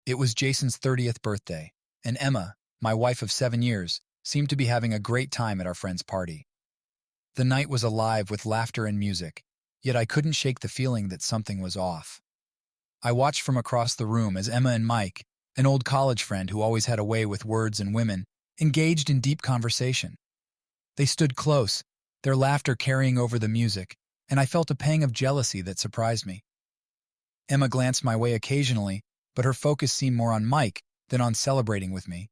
It was Jason's 30th birthday, and Emma, my wife of 7 years, seemed to be having a great time at our friend's party. The night was alive with laughter and music, yet I couldn't shake the feeling that something was off. I watched from across the room as Emma and Mike, an old college friend who always had a way with words and women, engaged in deep conversation. They stood close, their laughter carrying over the music, and I felt a pang of jealousy that surprised me. Emma glanced my way occasionally, but her focus seemed more on Mike than on celebrating with me.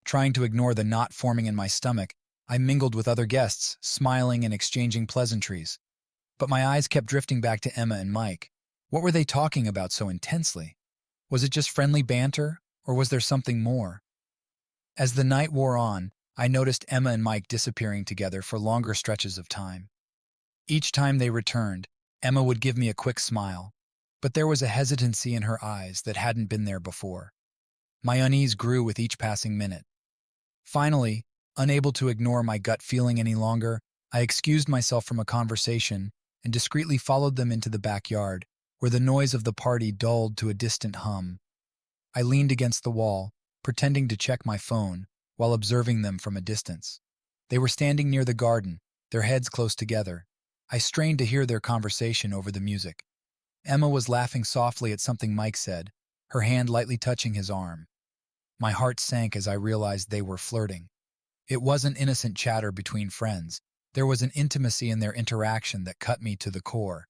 Trying to ignore the knot forming in my stomach, I mingled with other guests, smiling and exchanging pleasantries. But my eyes kept drifting back to Emma and Mike. What were they talking about so intensely? Was it just friendly banter, or was there something more? As the night wore on, I noticed Emma and Mike disappearing together for longer stretches of time. Each time they returned, Emma would give me a quick smile, but there was a hesitancy in her eyes that hadn't been there before. My unease grew with each passing minute. Finally, unable to ignore my gut feeling any longer, I excused myself from a conversation and discreetly followed them into the backyard, where the noise of the party dulled to a distant hum. I leaned against the wall, pretending to check my phone, while observing them from a distance. They were standing near the garden, their heads close together. I strained to hear their conversation over the music. Emma was laughing softly at something Mike said, her hand lightly touching his arm. My heart sank as I realized they were flirting. It wasn't innocent chatter between friends. There was an intimacy in their interaction that cut me to the core.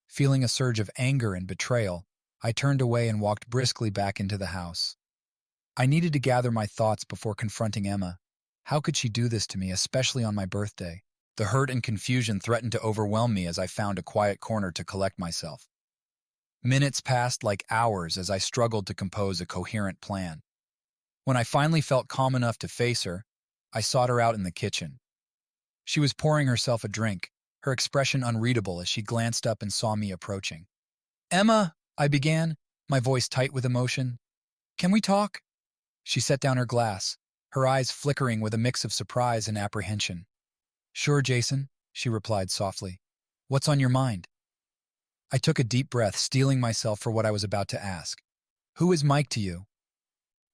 Feeling a surge of anger and betrayal, I turned away and walked briskly back into the house. I needed to gather my thoughts before confronting Emma. How could she do this to me, especially on my birthday? The hurt and confusion threatened to overwhelm me as I found a quiet corner to collect myself. Minutes passed like hours as I struggled to compose a coherent plan. When I finally felt calm enough to face her, I sought her out in the kitchen. She was pouring herself a drink, her expression unreadable as she glanced up and saw me approaching. "Emma," I began, my voice tight with emotion. "Can we talk?" She set down her glass, her eyes flickering with a mix of surprise and apprehension. "Sure, Jason," she replied softly. "What's on your mind?" I took a deep breath, steeling myself for what I was about to ask. "Who is Mike to you?"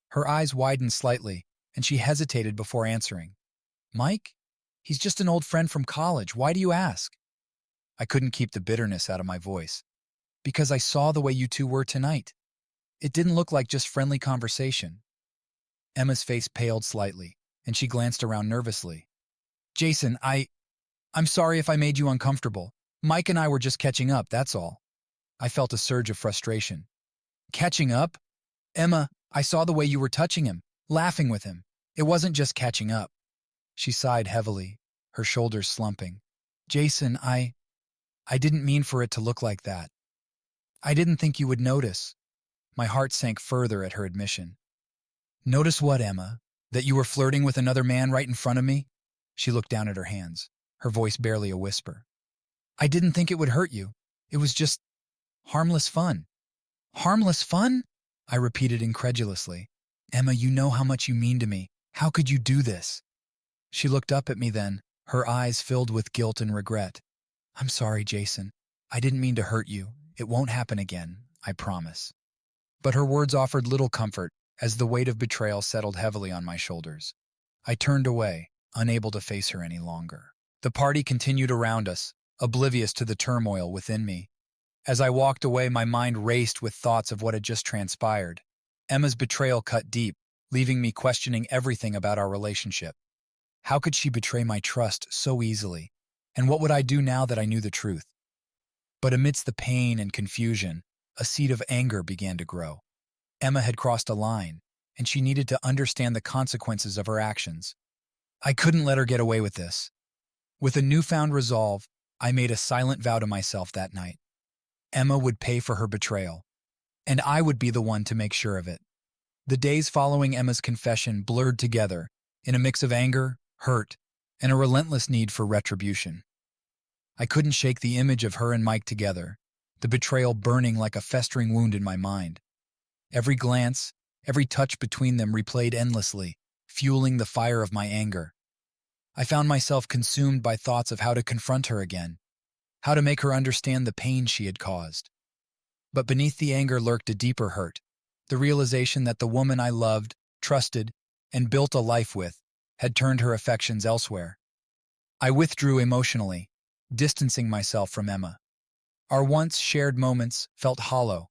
Her eyes widened slightly, and she hesitated before answering. "Mike? He's just an old friend from college. Why do you ask?" I couldn't keep the bitterness out of my voice. "Because I saw the way you two were tonight. It didn't look like just friendly conversation." Emma's face paled slightly, and she glanced around nervously. "Jason, I'm sorry if I made you uncomfortable. Mike and I were just catching up, that's all." I felt a surge of frustration. "Catching up? Emma, I saw the way you were touching him, laughing with him. It wasn't just catching up." She sighed heavily, her shoulders slumping. "Jason, I didn't mean for it to look like that. I didn't think you would notice." My heart sank further at her admission. "Notice what, Emma? That you were flirting with another man right in front of me?" She looked down at her hands, her voice barely a whisper. "I didn't think it would hurt you. It was just harmless fun." "Harmless fun?" I repeated incredulously. "Emma, you know how much you mean to me. How could you do this?" She looked up at me then, her eyes filled with guilt and regret. "I'm sorry, Jason. I didn't mean to hurt you. It won't happen again, I promise." But her words offered little comfort as the weight of betrayal settled heavily on my shoulders. I turned away, unable to face her any longer. The party continued around us, oblivious to the turmoil within me. As I walked away, my mind raced with thoughts of what had just transpired. Emma's betrayal cut deep, leaving me questioning everything about our relationship. How could she betray my trust so easily? And what would I do now that I knew the truth? But amidst the pain and confusion, a seed of anger began to grow. Emma had crossed a line, and she needed to understand the consequences of her actions. I couldn't let her get away with this. With a newfound resolve, I made a silent vow to myself that night. Emma would pay for her betrayal, and I would be the one to make sure of it. The days following Emma's confession blurred together in a mix of anger, hurt, and a relentless need for retribution. I couldn't shake the image of her and Mike together, the betrayal burning like a festering wound in my mind. Every glance, every touch between them replayed endlessly, fueling the fire of my anger. I found myself consumed by thoughts of how to confront her again, how to make her understand the pain she had caused. But beneath the anger lurked a deeper hurt, The realization that the woman I loved, trusted, and built a life with had turned her affections elsewhere. I withdrew emotionally, distancing myself from Emma. Our once shared moments felt hollow,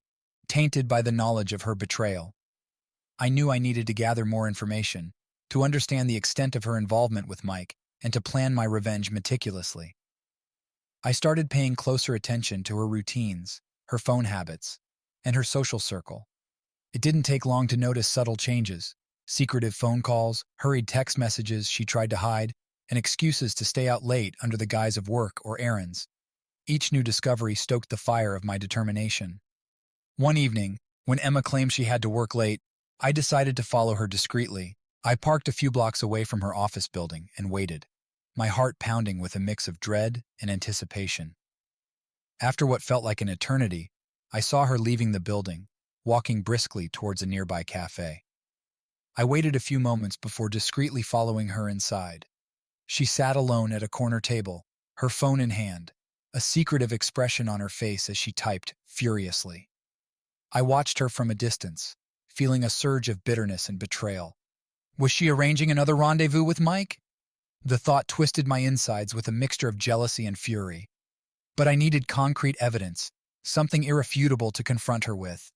tainted by the knowledge of her betrayal. I knew I needed to gather more information, to understand the extent of her involvement with Mike, and to plan my revenge meticulously. I started paying closer attention to her routines, her phone habits, and her social circle. It didn't take long to notice subtle changes: secretive phone calls, hurried text messages she tried to hide, and excuses to stay out late under the guise of work or errands. Each new discovery stoked the fire of my determination. One evening, when Emma claimed she had to work late, I decided to follow her discreetly. I parked a few blocks away from her office building and waited, my heart pounding with a mix of dread and anticipation. After what felt like an eternity, I saw her leaving the building, walking briskly towards a nearby cafe. I waited a few moments before discreetly following her inside. She sat alone at a corner table, her phone in hand, a secretive expression on her face as she typed furiously. I watched her from a distance, feeling a surge of bitterness and betrayal. Was she arranging another rendezvous with Mike? The thought twisted my insides with a mixture of jealousy and fury. But I needed concrete evidence, something irrefutable to confront her with.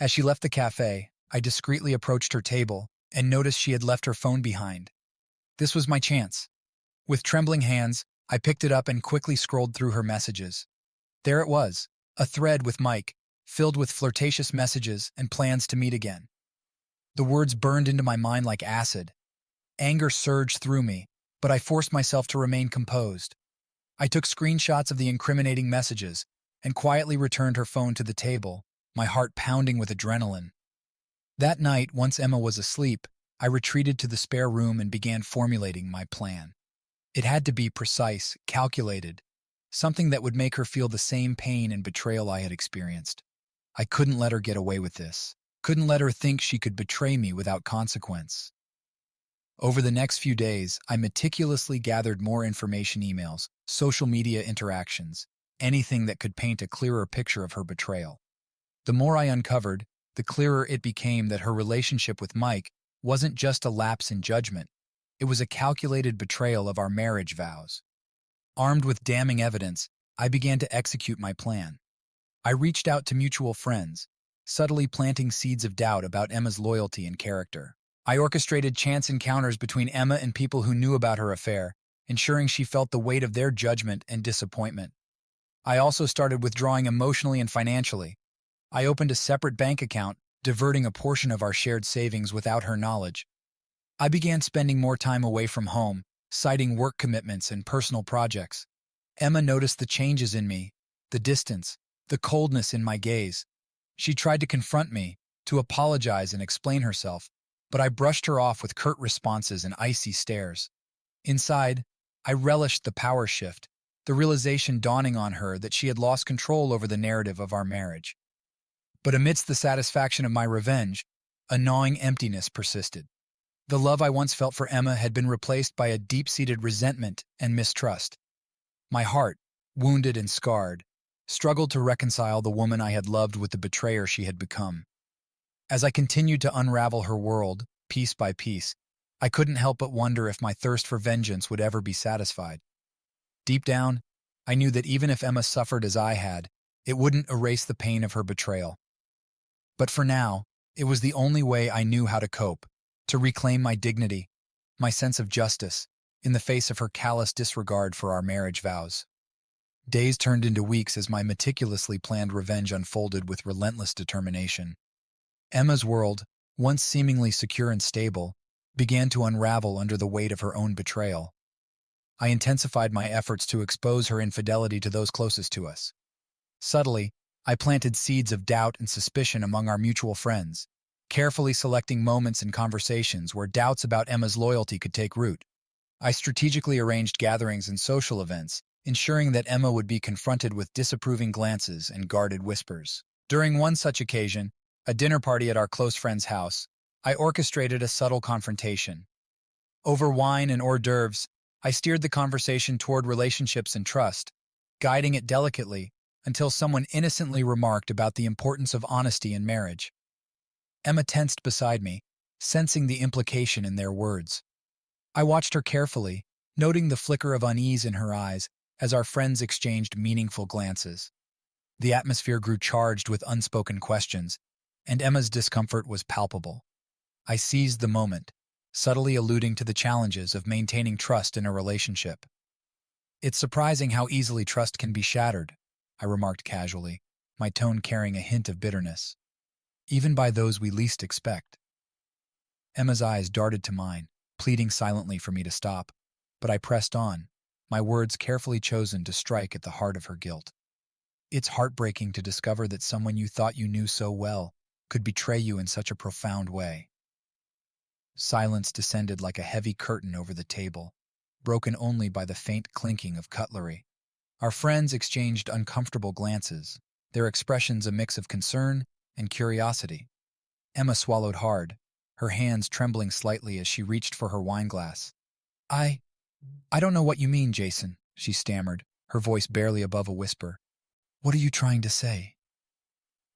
As she left the cafe, I discreetly approached her table and noticed she had left her phone behind. This was my chance. With trembling hands, I picked it up and quickly scrolled through her messages. There it was, a thread with Mike, filled with flirtatious messages and plans to meet again. The words burned into my mind like acid. Anger surged through me, but I forced myself to remain composed. I took screenshots of the incriminating messages and quietly returned her phone to the table, my heart pounding with adrenaline. That night, once Emma was asleep, I retreated to the spare room and began formulating my plan. It had to be precise, calculated, something that would make her feel the same pain and betrayal I had experienced. I couldn't let her get away with this. Couldn't let her think she could betray me without consequence. Over the next few days, I meticulously gathered more information: emails, social media interactions, anything that could paint a clearer picture of her betrayal. The more I uncovered, the clearer it became that her relationship with Mike wasn't just a lapse in judgment. It was a calculated betrayal of our marriage vows. Armed with damning evidence, I began to execute my plan. I reached out to mutual friends, subtly planting seeds of doubt about Emma's loyalty and character. I orchestrated chance encounters between Emma and people who knew about her affair, ensuring she felt the weight of their judgment and disappointment. I also started withdrawing emotionally and financially. I opened a separate bank account, diverting a portion of our shared savings without her knowledge. I began spending more time away from home, citing work commitments and personal projects. Emma noticed the changes in me, the distance, the coldness in my gaze. She tried to confront me, to apologize and explain herself, but I brushed her off with curt responses and icy stares. Inside, I relished the power shift, the realization dawning on her that she had lost control over the narrative of our marriage. But amidst the satisfaction of my revenge, a gnawing emptiness persisted. The love I once felt for Emma had been replaced by a deep-seated resentment and mistrust. My heart, wounded and scarred, struggled to reconcile the woman I had loved with the betrayer she had become. As I continued to unravel her world, piece by piece, I couldn't help but wonder if my thirst for vengeance would ever be satisfied. Deep down, I knew that even if Emma suffered as I had, it wouldn't erase the pain of her betrayal. But for now, it was the only way I knew how to cope, to reclaim my dignity, my sense of justice, in the face of her callous disregard for our marriage vows. Days turned into weeks as my meticulously planned revenge unfolded with relentless determination. Emma's world, once seemingly secure and stable, began to unravel under the weight of her own betrayal. I intensified my efforts to expose her infidelity to those closest to us. Subtly, I planted seeds of doubt and suspicion among our mutual friends, carefully selecting moments and conversations where doubts about Emma's loyalty could take root. I strategically arranged gatherings and social events, ensuring that Emma would be confronted with disapproving glances and guarded whispers. During one such occasion, a dinner party at our close friend's house, I orchestrated a subtle confrontation. Over wine and hors d'oeuvres, I steered the conversation toward relationships and trust, guiding it delicately until someone innocently remarked about the importance of honesty in marriage. Emma tensed beside me, sensing the implication in their words. I watched her carefully, noting the flicker of unease in her eyes as our friends exchanged meaningful glances. The atmosphere grew charged with unspoken questions, and Emma's discomfort was palpable. I seized the moment, subtly alluding to the challenges of maintaining trust in a relationship. "It's surprising how easily trust can be shattered," I remarked casually, my tone carrying a hint of bitterness. "Even by those we least expect." Emma's eyes darted to mine, pleading silently for me to stop, but I pressed on, my words carefully chosen to strike at the heart of her guilt. "It's heartbreaking to discover that someone you thought you knew so well could betray you in such a profound way." Silence descended like a heavy curtain over the table, broken only by the faint clinking of cutlery. Our friends exchanged uncomfortable glances, their expressions a mix of concern and curiosity. Emma swallowed hard, her hands trembling slightly as she reached for her wineglass. I don't know what you mean, Jason," she stammered, her voice barely above a whisper. "What are you trying to say?"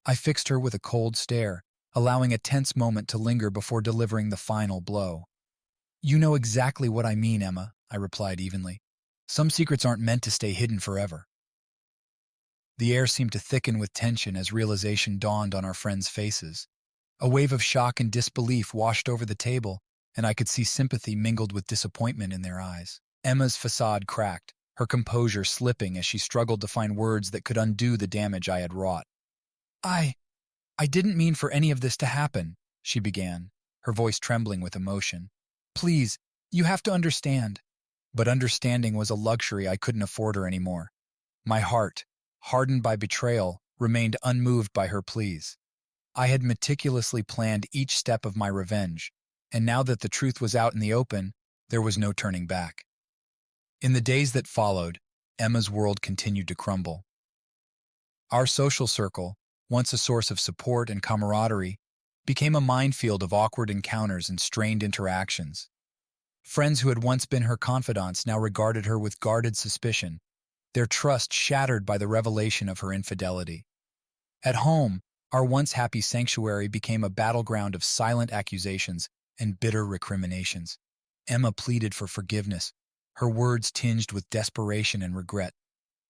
I fixed her with a cold stare, allowing a tense moment to linger before delivering the final blow. "You know exactly what I mean, Emma," I replied evenly. "Some secrets aren't meant to stay hidden forever." The air seemed to thicken with tension as realization dawned on our friends' faces. A wave of shock and disbelief washed over the table, and I could see sympathy mingled with disappointment in their eyes. Emma's facade cracked, her composure slipping as she struggled to find words that could undo the damage I had wrought. I didn't mean for any of this to happen," she began, her voice trembling with emotion. "Please, you have to understand." But understanding was a luxury I couldn't afford her anymore. My heart, hardened by betrayal, remained unmoved by her pleas. I had meticulously planned each step of my revenge, and now that the truth was out in the open, there was no turning back. In the days that followed, Emma's world continued to crumble. Our social circle, once a source of support and camaraderie, became a minefield of awkward encounters and strained interactions. Friends who had once been her confidants now regarded her with guarded suspicion, their trust shattered by the revelation of her infidelity. At home, our once happy sanctuary became a battleground of silent accusations and bitter recriminations. Emma pleaded for forgiveness, her words tinged with desperation and regret,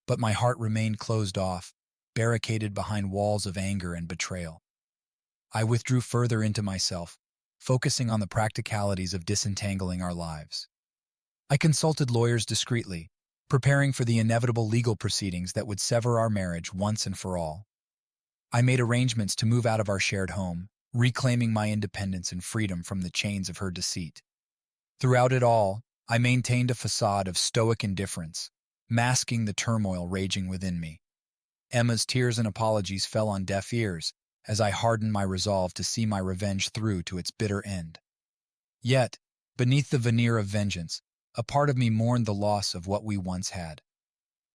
but my heart remained closed off, barricaded behind walls of anger and betrayal. I withdrew further into myself, focusing on the practicalities of disentangling our lives. I consulted lawyers discreetly, preparing for the inevitable legal proceedings that would sever our marriage once and for all. I made arrangements to move out of our shared home, reclaiming my independence and freedom from the chains of her deceit. Throughout it all, I maintained a facade of stoic indifference, masking the turmoil raging within me. Emma's tears and apologies fell on deaf ears as I hardened my resolve to see my revenge through to its bitter end. Yet, beneath the veneer of vengeance, a part of me mourned the loss of what we once had.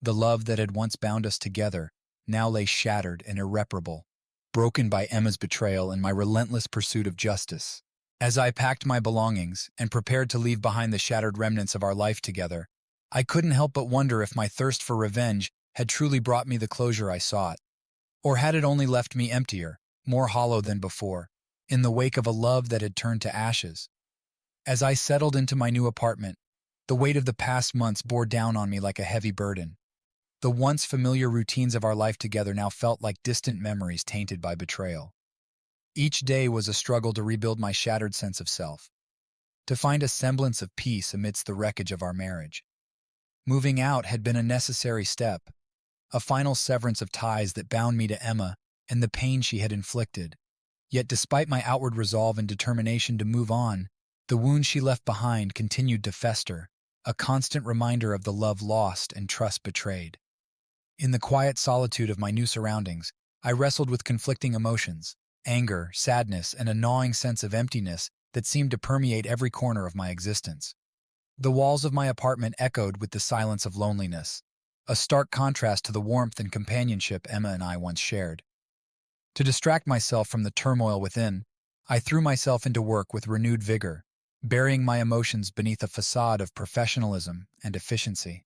The love that had once bound us together now lay shattered and irreparable, broken by Emma's betrayal and my relentless pursuit of justice. As I packed my belongings and prepared to leave behind the shattered remnants of our life together, I couldn't help but wonder if my thirst for revenge had truly brought me the closure I sought, or had it only left me emptier, more hollow than before, in the wake of a love that had turned to ashes. As I settled into my new apartment, the weight of the past months bore down on me like a heavy burden. The once familiar routines of our life together now felt like distant memories tainted by betrayal. Each day was a struggle to rebuild my shattered sense of self, to find a semblance of peace amidst the wreckage of our marriage. Moving out had been a necessary step, a final severance of ties that bound me to Emma and the pain she had inflicted. Yet despite my outward resolve and determination to move on, the wound she left behind continued to fester, a constant reminder of the love lost and trust betrayed. In the quiet solitude of my new surroundings, I wrestled with conflicting emotions, anger, sadness, and a gnawing sense of emptiness that seemed to permeate every corner of my existence. The walls of my apartment echoed with the silence of loneliness, a stark contrast to the warmth and companionship Emma and I once shared. To distract myself from the turmoil within, I threw myself into work with renewed vigor, burying my emotions beneath a facade of professionalism and efficiency.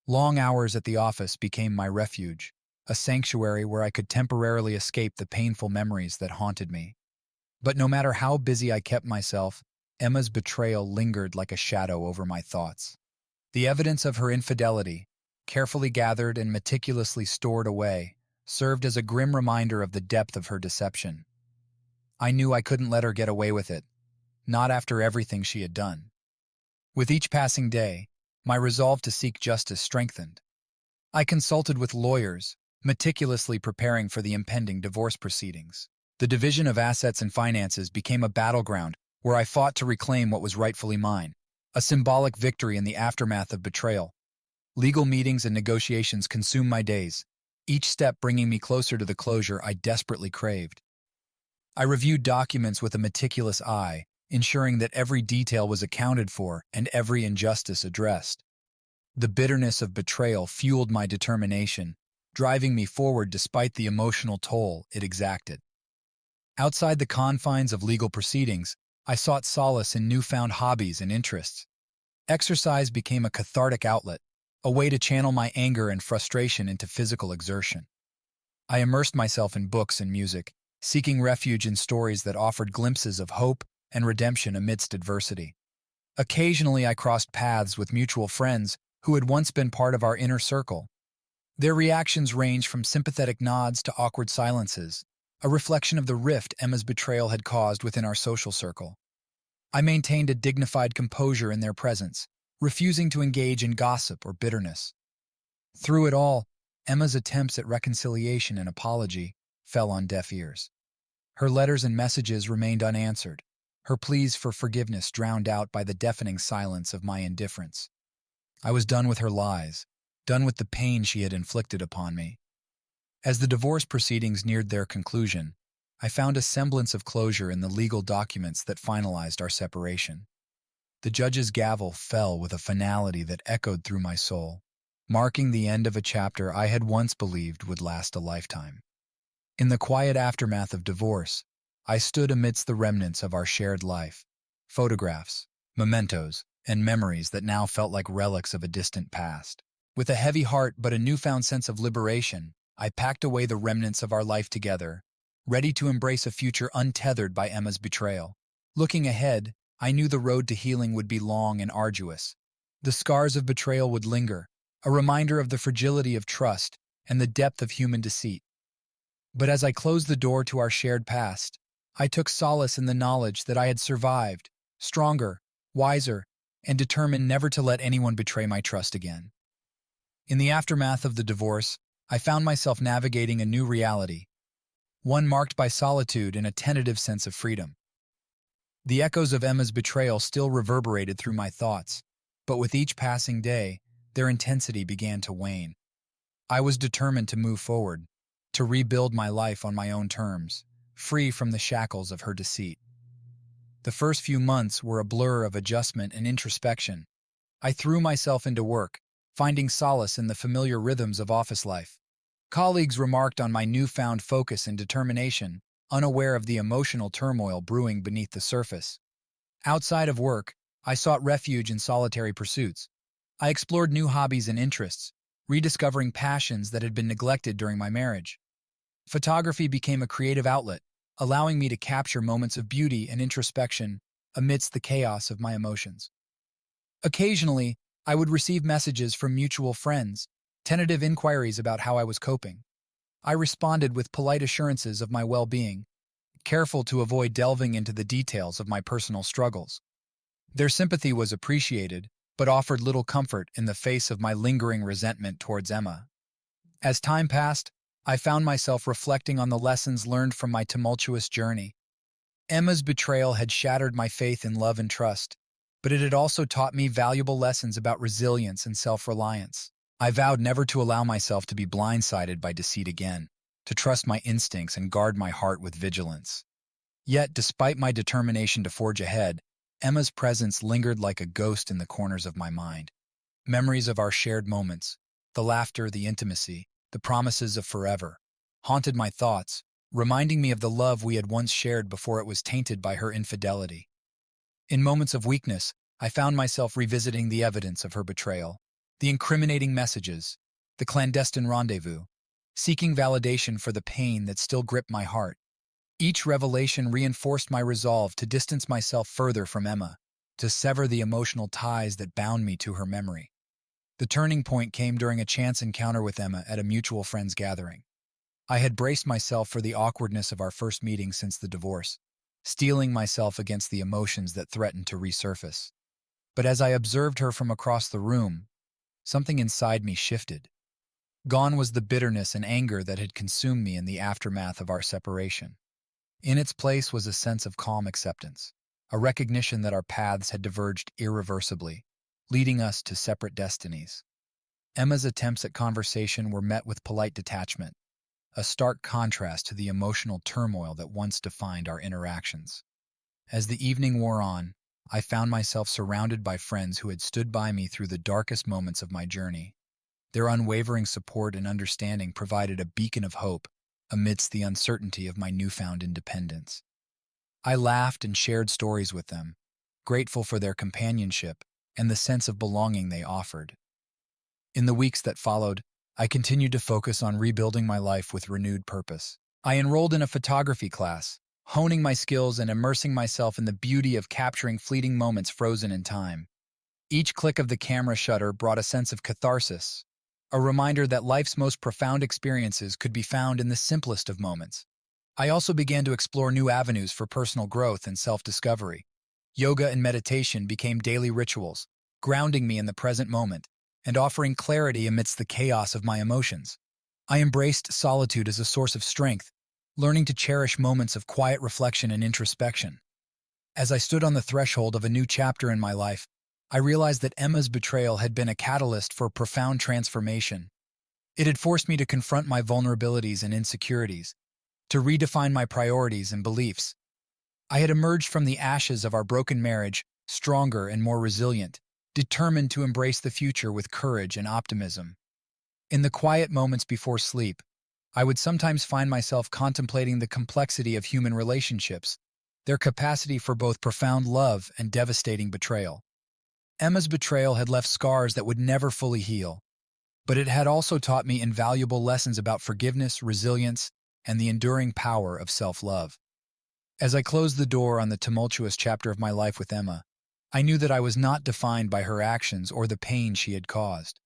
Long hours at the office became my refuge, a sanctuary where I could temporarily escape the painful memories that haunted me. But no matter how busy I kept myself, Emma's betrayal lingered like a shadow over my thoughts. The evidence of her infidelity, carefully gathered and meticulously stored away, served as a grim reminder of the depth of her deception. I knew I couldn't let her get away with it, not after everything she had done. With each passing day, my resolve to seek justice strengthened. I consulted with lawyers, meticulously preparing for the impending divorce proceedings. The division of assets and finances became a battleground where I fought to reclaim what was rightfully mine, a symbolic victory in the aftermath of betrayal. Legal meetings and negotiations consumed my days, each step bringing me closer to the closure I desperately craved. I reviewed documents with a meticulous eye, ensuring that every detail was accounted for and every injustice addressed. The bitterness of betrayal fueled my determination, driving me forward despite the emotional toll it exacted. Outside the confines of legal proceedings, I sought solace in newfound hobbies and interests. Exercise became a cathartic outlet, a way to channel my anger and frustration into physical exertion. I immersed myself in books and music, seeking refuge in stories that offered glimpses of hope and redemption amidst adversity. Occasionally, I crossed paths with mutual friends who had once been part of our inner circle. Their reactions ranged from sympathetic nods to awkward silences, a reflection of the rift Emma's betrayal had caused within our social circle. I maintained a dignified composure in their presence, refusing to engage in gossip or bitterness. Through it all, Emma's attempts at reconciliation and apology fell on deaf ears. Her letters and messages remained unanswered, her pleas for forgiveness drowned out by the deafening silence of my indifference. I was done with her lies, done with the pain she had inflicted upon me. As the divorce proceedings neared their conclusion, I found a semblance of closure in the legal documents that finalized our separation. The judge's gavel fell with a finality that echoed through my soul, marking the end of a chapter I had once believed would last a lifetime. In the quiet aftermath of divorce, I stood amidst the remnants of our shared life, photographs, mementos, and memories that now felt like relics of a distant past. With a heavy heart but a newfound sense of liberation, I packed away the remnants of our life together, ready to embrace a future untethered by Emma's betrayal. Looking ahead, I knew the road to healing would be long and arduous. The scars of betrayal would linger, a reminder of the fragility of trust and the depth of human deceit. But as I closed the door to our shared past, I took solace in the knowledge that I had survived, stronger, wiser, and determined never to let anyone betray my trust again. In the aftermath of the divorce, I found myself navigating a new reality, one marked by solitude and a tentative sense of freedom. The echoes of Emma's betrayal still reverberated through my thoughts, but with each passing day, their intensity began to wane. I was determined to move forward, to rebuild my life on my own terms, free from the shackles of her deceit. The first few months were a blur of adjustment and introspection. I threw myself into work, finding solace in the familiar rhythms of office life. Colleagues remarked on my newfound focus and determination, unaware of the emotional turmoil brewing beneath the surface. Outside of work, I sought refuge in solitary pursuits. I explored new hobbies and interests, rediscovering passions that had been neglected during my marriage. Photography became a creative outlet, allowing me to capture moments of beauty and introspection amidst the chaos of my emotions. Occasionally, I would receive messages from mutual friends, tentative inquiries about how I was coping. I responded with polite assurances of my well-being, careful to avoid delving into the details of my personal struggles. Their sympathy was appreciated, but offered little comfort in the face of my lingering resentment towards Emma. As time passed, I found myself reflecting on the lessons learned from my tumultuous journey. Emma's betrayal had shattered my faith in love and trust, but it had also taught me valuable lessons about resilience and self-reliance. I vowed never to allow myself to be blindsided by deceit again, to trust my instincts and guard my heart with vigilance. Yet, despite my determination to forge ahead, Emma's presence lingered like a ghost in the corners of my mind. Memories of our shared moments, the laughter, the intimacy, the promises of forever, haunted my thoughts, reminding me of the love we had once shared before it was tainted by her infidelity. In moments of weakness, I found myself revisiting the evidence of her betrayal, the incriminating messages, the clandestine rendezvous, seeking validation for the pain that still gripped my heart. Each revelation reinforced my resolve to distance myself further from Emma, to sever the emotional ties that bound me to her memory. The turning point came during a chance encounter with Emma at a mutual friend's gathering. I had braced myself for the awkwardness of our first meeting since the divorce, steeling myself against the emotions that threatened to resurface. But as I observed her from across the room, something inside me shifted. Gone was the bitterness and anger that had consumed me in the aftermath of our separation. In its place was a sense of calm acceptance, a recognition that our paths had diverged irreversibly, leading us to separate destinies. Emma's attempts at conversation were met with polite detachment, a stark contrast to the emotional turmoil that once defined our interactions. As the evening wore on, I found myself surrounded by friends who had stood by me through the darkest moments of my journey. Their unwavering support and understanding provided a beacon of hope amidst the uncertainty of my newfound independence. I laughed and shared stories with them, grateful for their companionship and the sense of belonging they offered. In the weeks that followed, I continued to focus on rebuilding my life with renewed purpose. I enrolled in a photography class, honing my skills and immersing myself in the beauty of capturing fleeting moments frozen in time. Each click of the camera shutter brought a sense of catharsis, a reminder that life's most profound experiences could be found in the simplest of moments. I also began to explore new avenues for personal growth and self-discovery. Yoga and meditation became daily rituals, grounding me in the present moment and offering clarity amidst the chaos of my emotions. I embraced solitude as a source of strength, learning to cherish moments of quiet reflection and introspection. As I stood on the threshold of a new chapter in my life, I realized that Emma's betrayal had been a catalyst for profound transformation. It had forced me to confront my vulnerabilities and insecurities, to redefine my priorities and beliefs. I had emerged from the ashes of our broken marriage, stronger and more resilient, determined to embrace the future with courage and optimism. In the quiet moments before sleep, I would sometimes find myself contemplating the complexity of human relationships, their capacity for both profound love and devastating betrayal. Emma's betrayal had left scars that would never fully heal, but it had also taught me invaluable lessons about forgiveness, resilience, and the enduring power of self-love. As I closed the door on the tumultuous chapter of my life with Emma, I knew that I was not defined by her actions or the pain she had caused.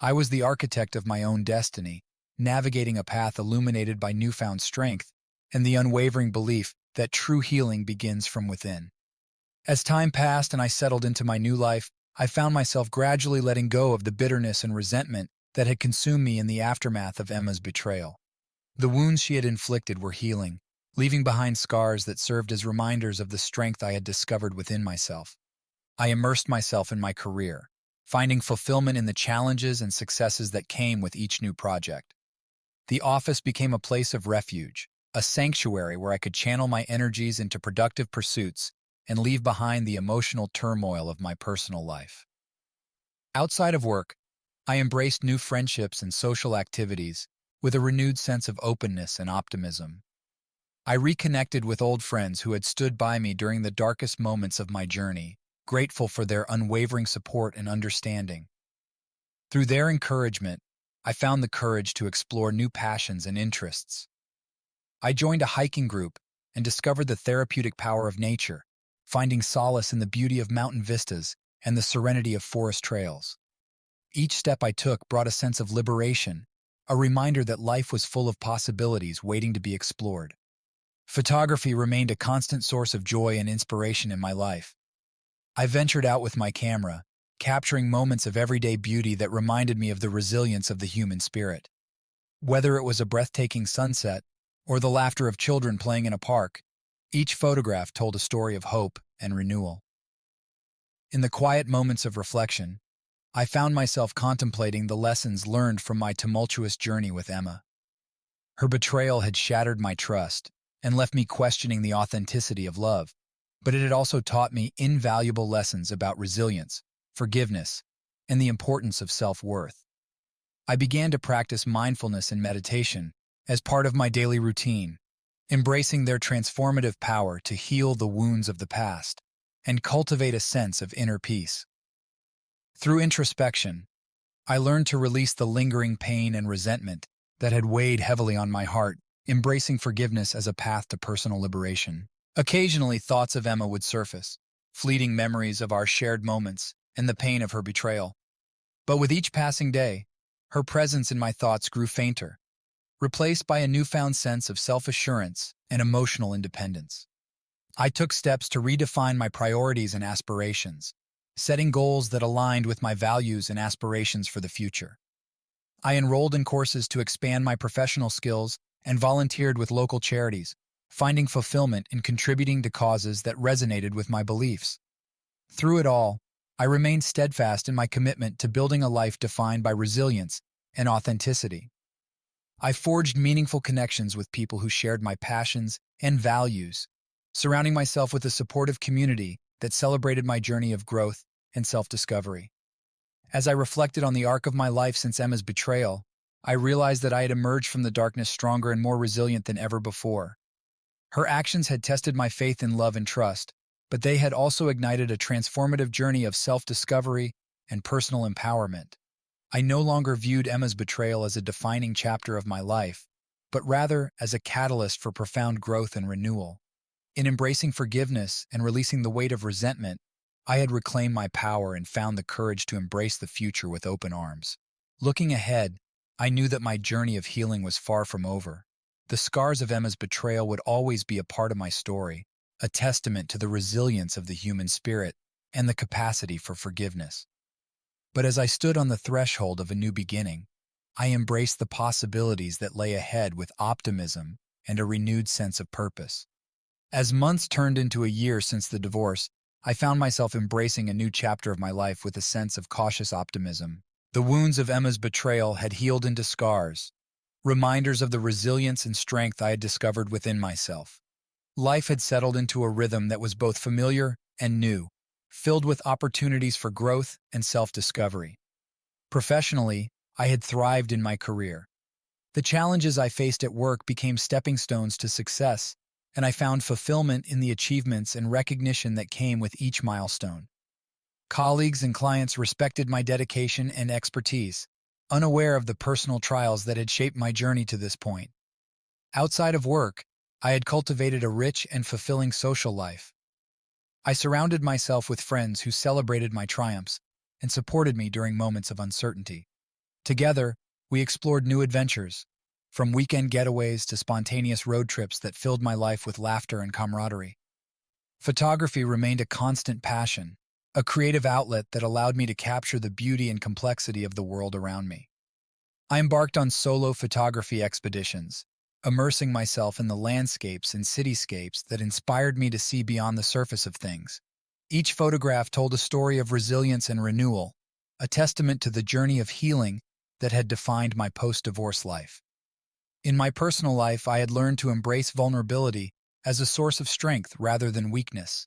I was the architect of my own destiny, navigating a path illuminated by newfound strength and the unwavering belief that true healing begins from within. As time passed and I settled into my new life, I found myself gradually letting go of the bitterness and resentment that had consumed me in the aftermath of Emma's betrayal. The wounds she had inflicted were healing, leaving behind scars that served as reminders of the strength I had discovered within myself. I immersed myself in my career, finding fulfillment in the challenges and successes that came with each new project. The office became a place of refuge, a sanctuary where I could channel my energies into productive pursuits and leave behind the emotional turmoil of my personal life. Outside of work, I embraced new friendships and social activities with a renewed sense of openness and optimism. I reconnected with old friends who had stood by me during the darkest moments of my journey, grateful for their unwavering support and understanding. Through their encouragement, I found the courage to explore new passions and interests. I joined a hiking group and discovered the therapeutic power of nature, finding solace in the beauty of mountain vistas and the serenity of forest trails. Each step I took brought a sense of liberation, a reminder that life was full of possibilities waiting to be explored. Photography remained a constant source of joy and inspiration in my life. I ventured out with my camera, capturing moments of everyday beauty that reminded me of the resilience of the human spirit. Whether it was a breathtaking sunset or the laughter of children playing in a park, each photograph told a story of hope and renewal. In the quiet moments of reflection, I found myself contemplating the lessons learned from my tumultuous journey with Emma. Her betrayal had shattered my trust and left me questioning the authenticity of love, but it had also taught me invaluable lessons about resilience, forgiveness, and the importance of self-worth. I began to practice mindfulness and meditation as part of my daily routine, embracing their transformative power to heal the wounds of the past and cultivate a sense of inner peace. Through introspection, I learned to release the lingering pain and resentment that had weighed heavily on my heart embracing forgiveness as a path to personal liberation. Occasionally, thoughts of Emma would surface, fleeting memories of our shared moments and the pain of her betrayal. But with each passing day, her presence in my thoughts grew fainter, replaced by a newfound sense of self-assurance and emotional independence. I took steps to redefine my priorities and aspirations, setting goals that aligned with my values and aspirations for the future. I enrolled in courses to expand my professional skills and volunteered with local charities, finding fulfillment in contributing to causes that resonated with my beliefs. Through it all, I remained steadfast in my commitment to building a life defined by resilience and authenticity. I forged meaningful connections with people who shared my passions and values, surrounding myself with a supportive community that celebrated my journey of growth and self-discovery. As I reflected on the arc of my life since Emma's betrayal, I realized that I had emerged from the darkness stronger and more resilient than ever before. Her actions had tested my faith in love and trust, but they had also ignited a transformative journey of self-discovery and personal empowerment. I no longer viewed Emma's betrayal as a defining chapter of my life, but rather as a catalyst for profound growth and renewal. In embracing forgiveness and releasing the weight of resentment, I had reclaimed my power and found the courage to embrace the future with open arms. Looking ahead, I knew that my journey of healing was far from over. The scars of Emma's betrayal would always be a part of my story, a testament to the resilience of the human spirit and the capacity for forgiveness. But as I stood on the threshold of a new beginning, I embraced the possibilities that lay ahead with optimism and a renewed sense of purpose. As months turned into a year since the divorce, I found myself embracing a new chapter of my life with a sense of cautious optimism. The wounds of Emma's betrayal had healed into scars, reminders of the resilience and strength I had discovered within myself. Life had settled into a rhythm that was both familiar and new, filled with opportunities for growth and self-discovery. Professionally, I had thrived in my career. The challenges I faced at work became stepping stones to success, and I found fulfillment in the achievements and recognition that came with each milestone. Colleagues and clients respected my dedication and expertise, unaware of the personal trials that had shaped my journey to this point. Outside of work, I had cultivated a rich and fulfilling social life. I surrounded myself with friends who celebrated my triumphs and supported me during moments of uncertainty. Together, we explored new adventures, from weekend getaways to spontaneous road trips that filled my life with laughter and camaraderie. Photography remained a constant passion, a creative outlet that allowed me to capture the beauty and complexity of the world around me. I embarked on solo photography expeditions, immersing myself in the landscapes and cityscapes that inspired me to see beyond the surface of things. Each photograph told a story of resilience and renewal, a testament to the journey of healing that had defined my post-divorce life. In my personal life, I had learned to embrace vulnerability as a source of strength rather than weakness.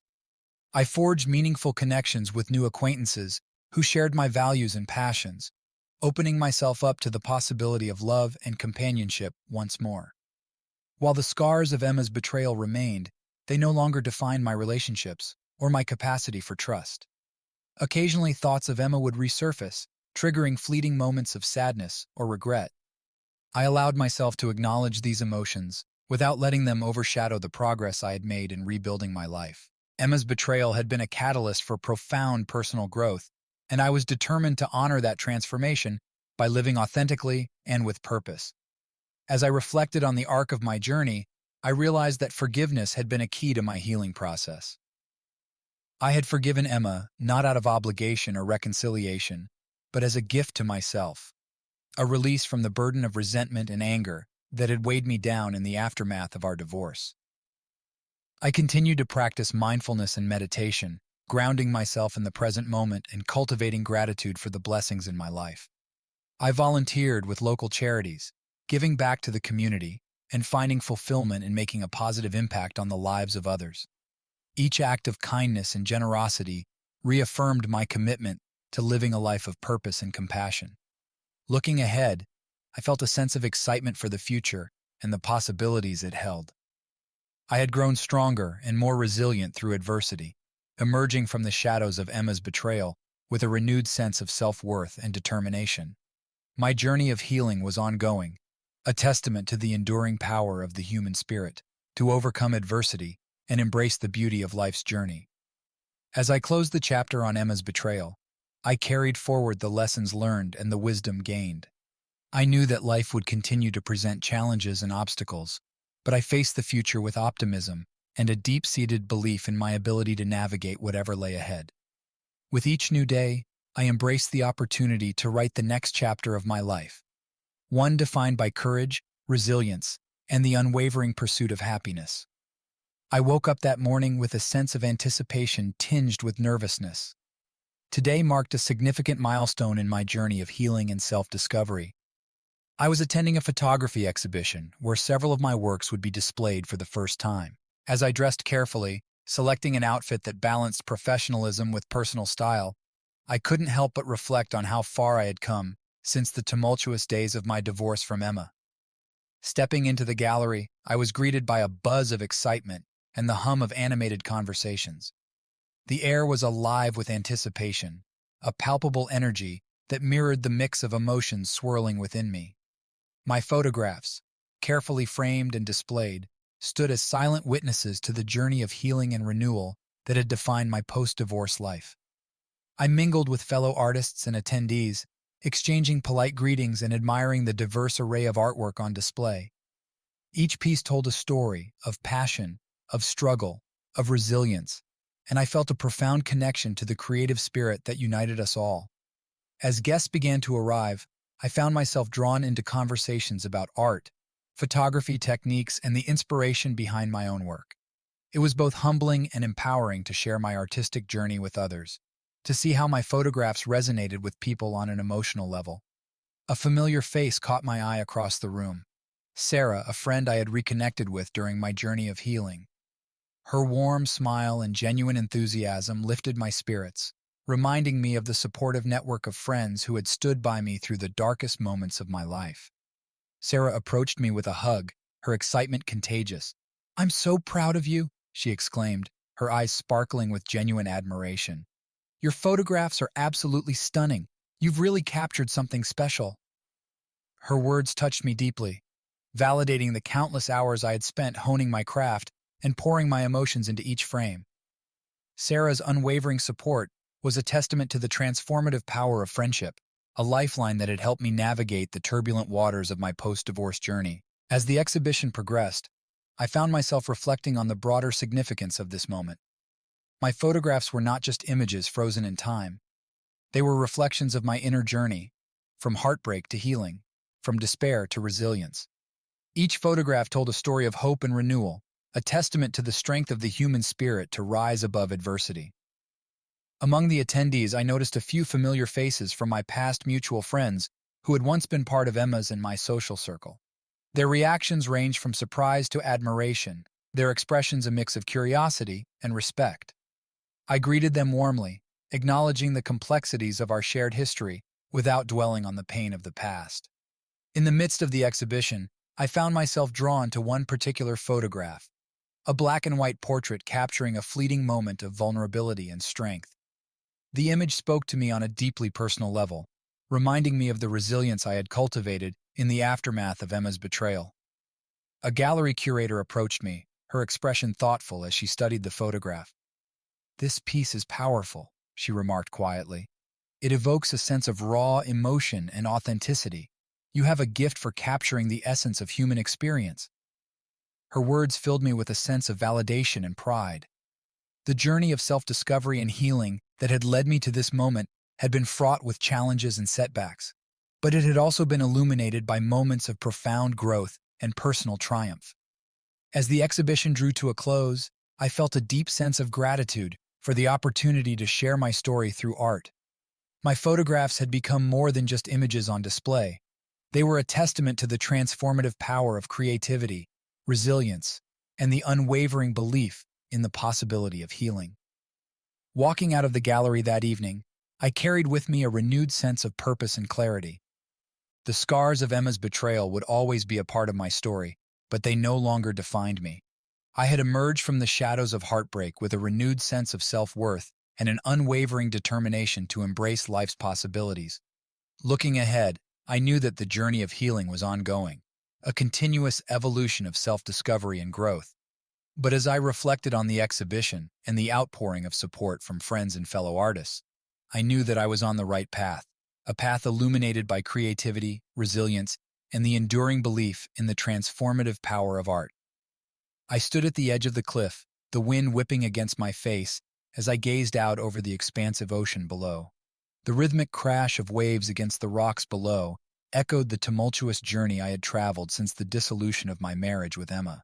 I forged meaningful connections with new acquaintances who shared my values and passions, opening myself up to the possibility of love and companionship once more. While the scars of Emma's betrayal remained, they no longer defined my relationships or my capacity for trust. Occasionally, thoughts of Emma would resurface, triggering fleeting moments of sadness or regret. I allowed myself to acknowledge these emotions without letting them overshadow the progress I had made in rebuilding my life. Emma's betrayal had been a catalyst for profound personal growth, and I was determined to honor that transformation by living authentically and with purpose. As I reflected on the arc of my journey, I realized that forgiveness had been a key to my healing process. I had forgiven Emma not out of obligation or reconciliation, but as a gift to myself, a release from the burden of resentment and anger that had weighed me down in the aftermath of our divorce. I continued to practice mindfulness and meditation, grounding myself in the present moment and cultivating gratitude for the blessings in my life. I volunteered with local charities, giving back to the community and finding fulfillment in making a positive impact on the lives of others. Each act of kindness and generosity reaffirmed my commitment to living a life of purpose and compassion. Looking ahead, I felt a sense of excitement for the future and the possibilities it held. I had grown stronger and more resilient through adversity, emerging from the shadows of Emma's betrayal with a renewed sense of self-worth and determination. My journey of healing was ongoing, a testament to the enduring power of the human spirit to overcome adversity and embrace the beauty of life's journey. As I closed the chapter on Emma's betrayal, I carried forward the lessons learned and the wisdom gained. I knew that life would continue to present challenges and obstacles, but I faced the future with optimism and a deep-seated belief in my ability to navigate whatever lay ahead. With each new day, I embraced the opportunity to write the next chapter of my life, one defined by courage, resilience, and the unwavering pursuit of happiness. I woke up that morning with a sense of anticipation tinged with nervousness. Today marked a significant milestone in my journey of healing and self-discovery. I was attending a photography exhibition where several of my works would be displayed for the first time. As I dressed carefully, selecting an outfit that balanced professionalism with personal style, I couldn't help but reflect on how far I had come since the tumultuous days of my divorce from Emma. Stepping into the gallery, I was greeted by a buzz of excitement and the hum of animated conversations. The air was alive with anticipation, a palpable energy that mirrored the mix of emotions swirling within me. My photographs, carefully framed and displayed, stood as silent witnesses to the journey of healing and renewal that had defined my post-divorce life. I mingled with fellow artists and attendees, exchanging polite greetings and admiring the diverse array of artwork on display. Each piece told a story of passion, of struggle, of resilience, and I felt a profound connection to the creative spirit that united us all. As guests began to arrive, I found myself drawn into conversations about art, photography techniques, and the inspiration behind my own work. It was both humbling and empowering to share my artistic journey with others, to see how my photographs resonated with people on an emotional level. A familiar face caught my eye across the room. Sarah, a friend I had reconnected with during my journey of healing. Her warm smile and genuine enthusiasm lifted my spirits, reminding me of the supportive network of friends who had stood by me through the darkest moments of my life. Sarah approached me with a hug, her excitement contagious. "I'm so proud of you," she exclaimed, her eyes sparkling with genuine admiration. "Your photographs are absolutely stunning. You've really captured something special." Her words touched me deeply, validating the countless hours I had spent honing my craft and pouring my emotions into each frame. Sarah's unwavering support was a testament to the transformative power of friendship, a lifeline that had helped me navigate the turbulent waters of my post-divorce journey. As the exhibition progressed, I found myself reflecting on the broader significance of this moment. My photographs were not just images frozen in time. They were reflections of my inner journey, from heartbreak to healing, from despair to resilience. Each photograph told a story of hope and renewal, a testament to the strength of the human spirit to rise above adversity. Among the attendees, I noticed a few familiar faces from my past mutual friends who had once been part of Emma's and my social circle. Their reactions ranged from surprise to admiration, their expressions a mix of curiosity and respect. I greeted them warmly, acknowledging the complexities of our shared history without dwelling on the pain of the past. In the midst of the exhibition, I found myself drawn to one particular photograph, a black and white portrait capturing a fleeting moment of vulnerability and strength. The image spoke to me on a deeply personal level, reminding me of the resilience I had cultivated in the aftermath of Emma's betrayal. A gallery curator approached me, her expression thoughtful as she studied the photograph. "This piece is powerful," she remarked quietly. "It evokes a sense of raw emotion and authenticity. You have a gift for capturing the essence of human experience." Her words filled me with a sense of validation and pride. The journey of self-discovery and healing that had led me to this moment had been fraught with challenges and setbacks, but it had also been illuminated by moments of profound growth and personal triumph. As the exhibition drew to a close, I felt a deep sense of gratitude for the opportunity to share my story through art. My photographs had become more than just images on display. They were a testament to the transformative power of creativity, resilience, and the unwavering belief in the possibility of healing. Walking out of the gallery that evening, I carried with me a renewed sense of purpose and clarity. The scars of Emma's betrayal would always be a part of my story, but they no longer defined me. I had emerged from the shadows of heartbreak with a renewed sense of self-worth and an unwavering determination to embrace life's possibilities. Looking ahead, I knew that the journey of healing was ongoing, a continuous evolution of self-discovery and growth. But as I reflected on the exhibition and the outpouring of support from friends and fellow artists, I knew that I was on the right path, a path illuminated by creativity, resilience, and the enduring belief in the transformative power of art. I stood at the edge of the cliff, the wind whipping against my face as I gazed out over the expansive ocean below. The rhythmic crash of waves against the rocks below echoed the tumultuous journey I had traveled since the dissolution of my marriage with Emma.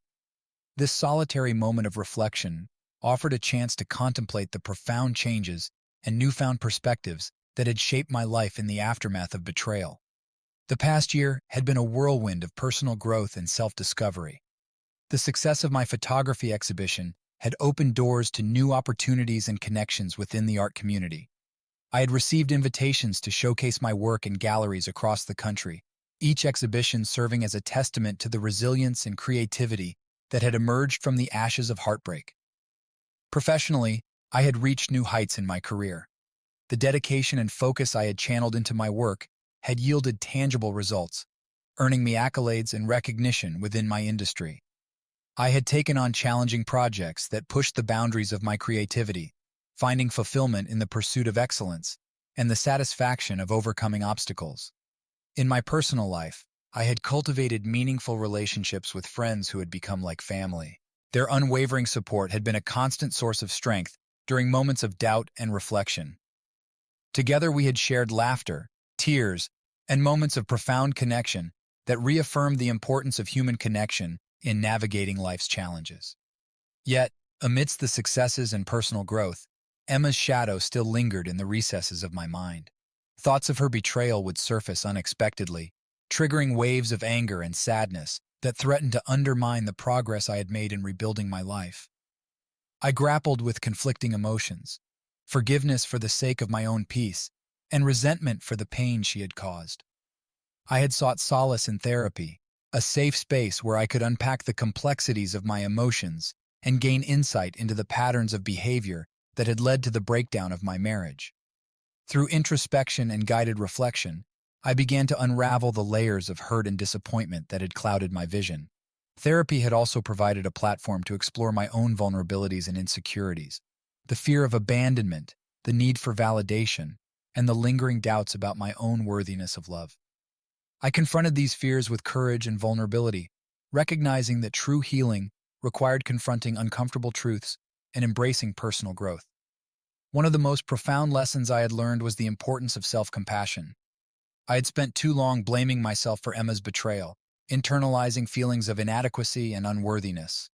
This solitary moment of reflection offered a chance to contemplate the profound changes and newfound perspectives that had shaped my life in the aftermath of betrayal. The past year had been a whirlwind of personal growth and self-discovery. The success of my photography exhibition had opened doors to new opportunities and connections within the art community. I had received invitations to showcase my work in galleries across the country, each exhibition serving as a testament to the resilience and creativity that had emerged from the ashes of heartbreak. Professionally, I had reached new heights in my career. The dedication and focus I had channeled into my work had yielded tangible results, earning me accolades and recognition within my industry. I had taken on challenging projects that pushed the boundaries of my creativity, finding fulfillment in the pursuit of excellence and the satisfaction of overcoming obstacles. In my personal life, I had cultivated meaningful relationships with friends who had become like family. Their unwavering support had been a constant source of strength during moments of doubt and reflection. Together we had shared laughter, tears, and moments of profound connection that reaffirmed the importance of human connection in navigating life's challenges. Yet, amidst the successes and personal growth, Emma's shadow still lingered in the recesses of my mind. Thoughts of her betrayal would surface unexpectedly, triggering waves of anger and sadness that threatened to undermine the progress I had made in rebuilding my life. I grappled with conflicting emotions, forgiveness for the sake of my own peace, and resentment for the pain she had caused. I had sought solace in therapy, a safe space where I could unpack the complexities of my emotions and gain insight into the patterns of behavior that had led to the breakdown of my marriage. Through introspection and guided reflection, I began to unravel the layers of hurt and disappointment that had clouded my vision. Therapy had also provided a platform to explore my own vulnerabilities and insecurities, the fear of abandonment, the need for validation, and the lingering doubts about my own worthiness of love. I confronted these fears with courage and vulnerability, recognizing that true healing required confronting uncomfortable truths and embracing personal growth. One of the most profound lessons I had learned was the importance of self-compassion. I had spent too long blaming myself for Emma's betrayal, internalizing feelings of inadequacy and unworthiness.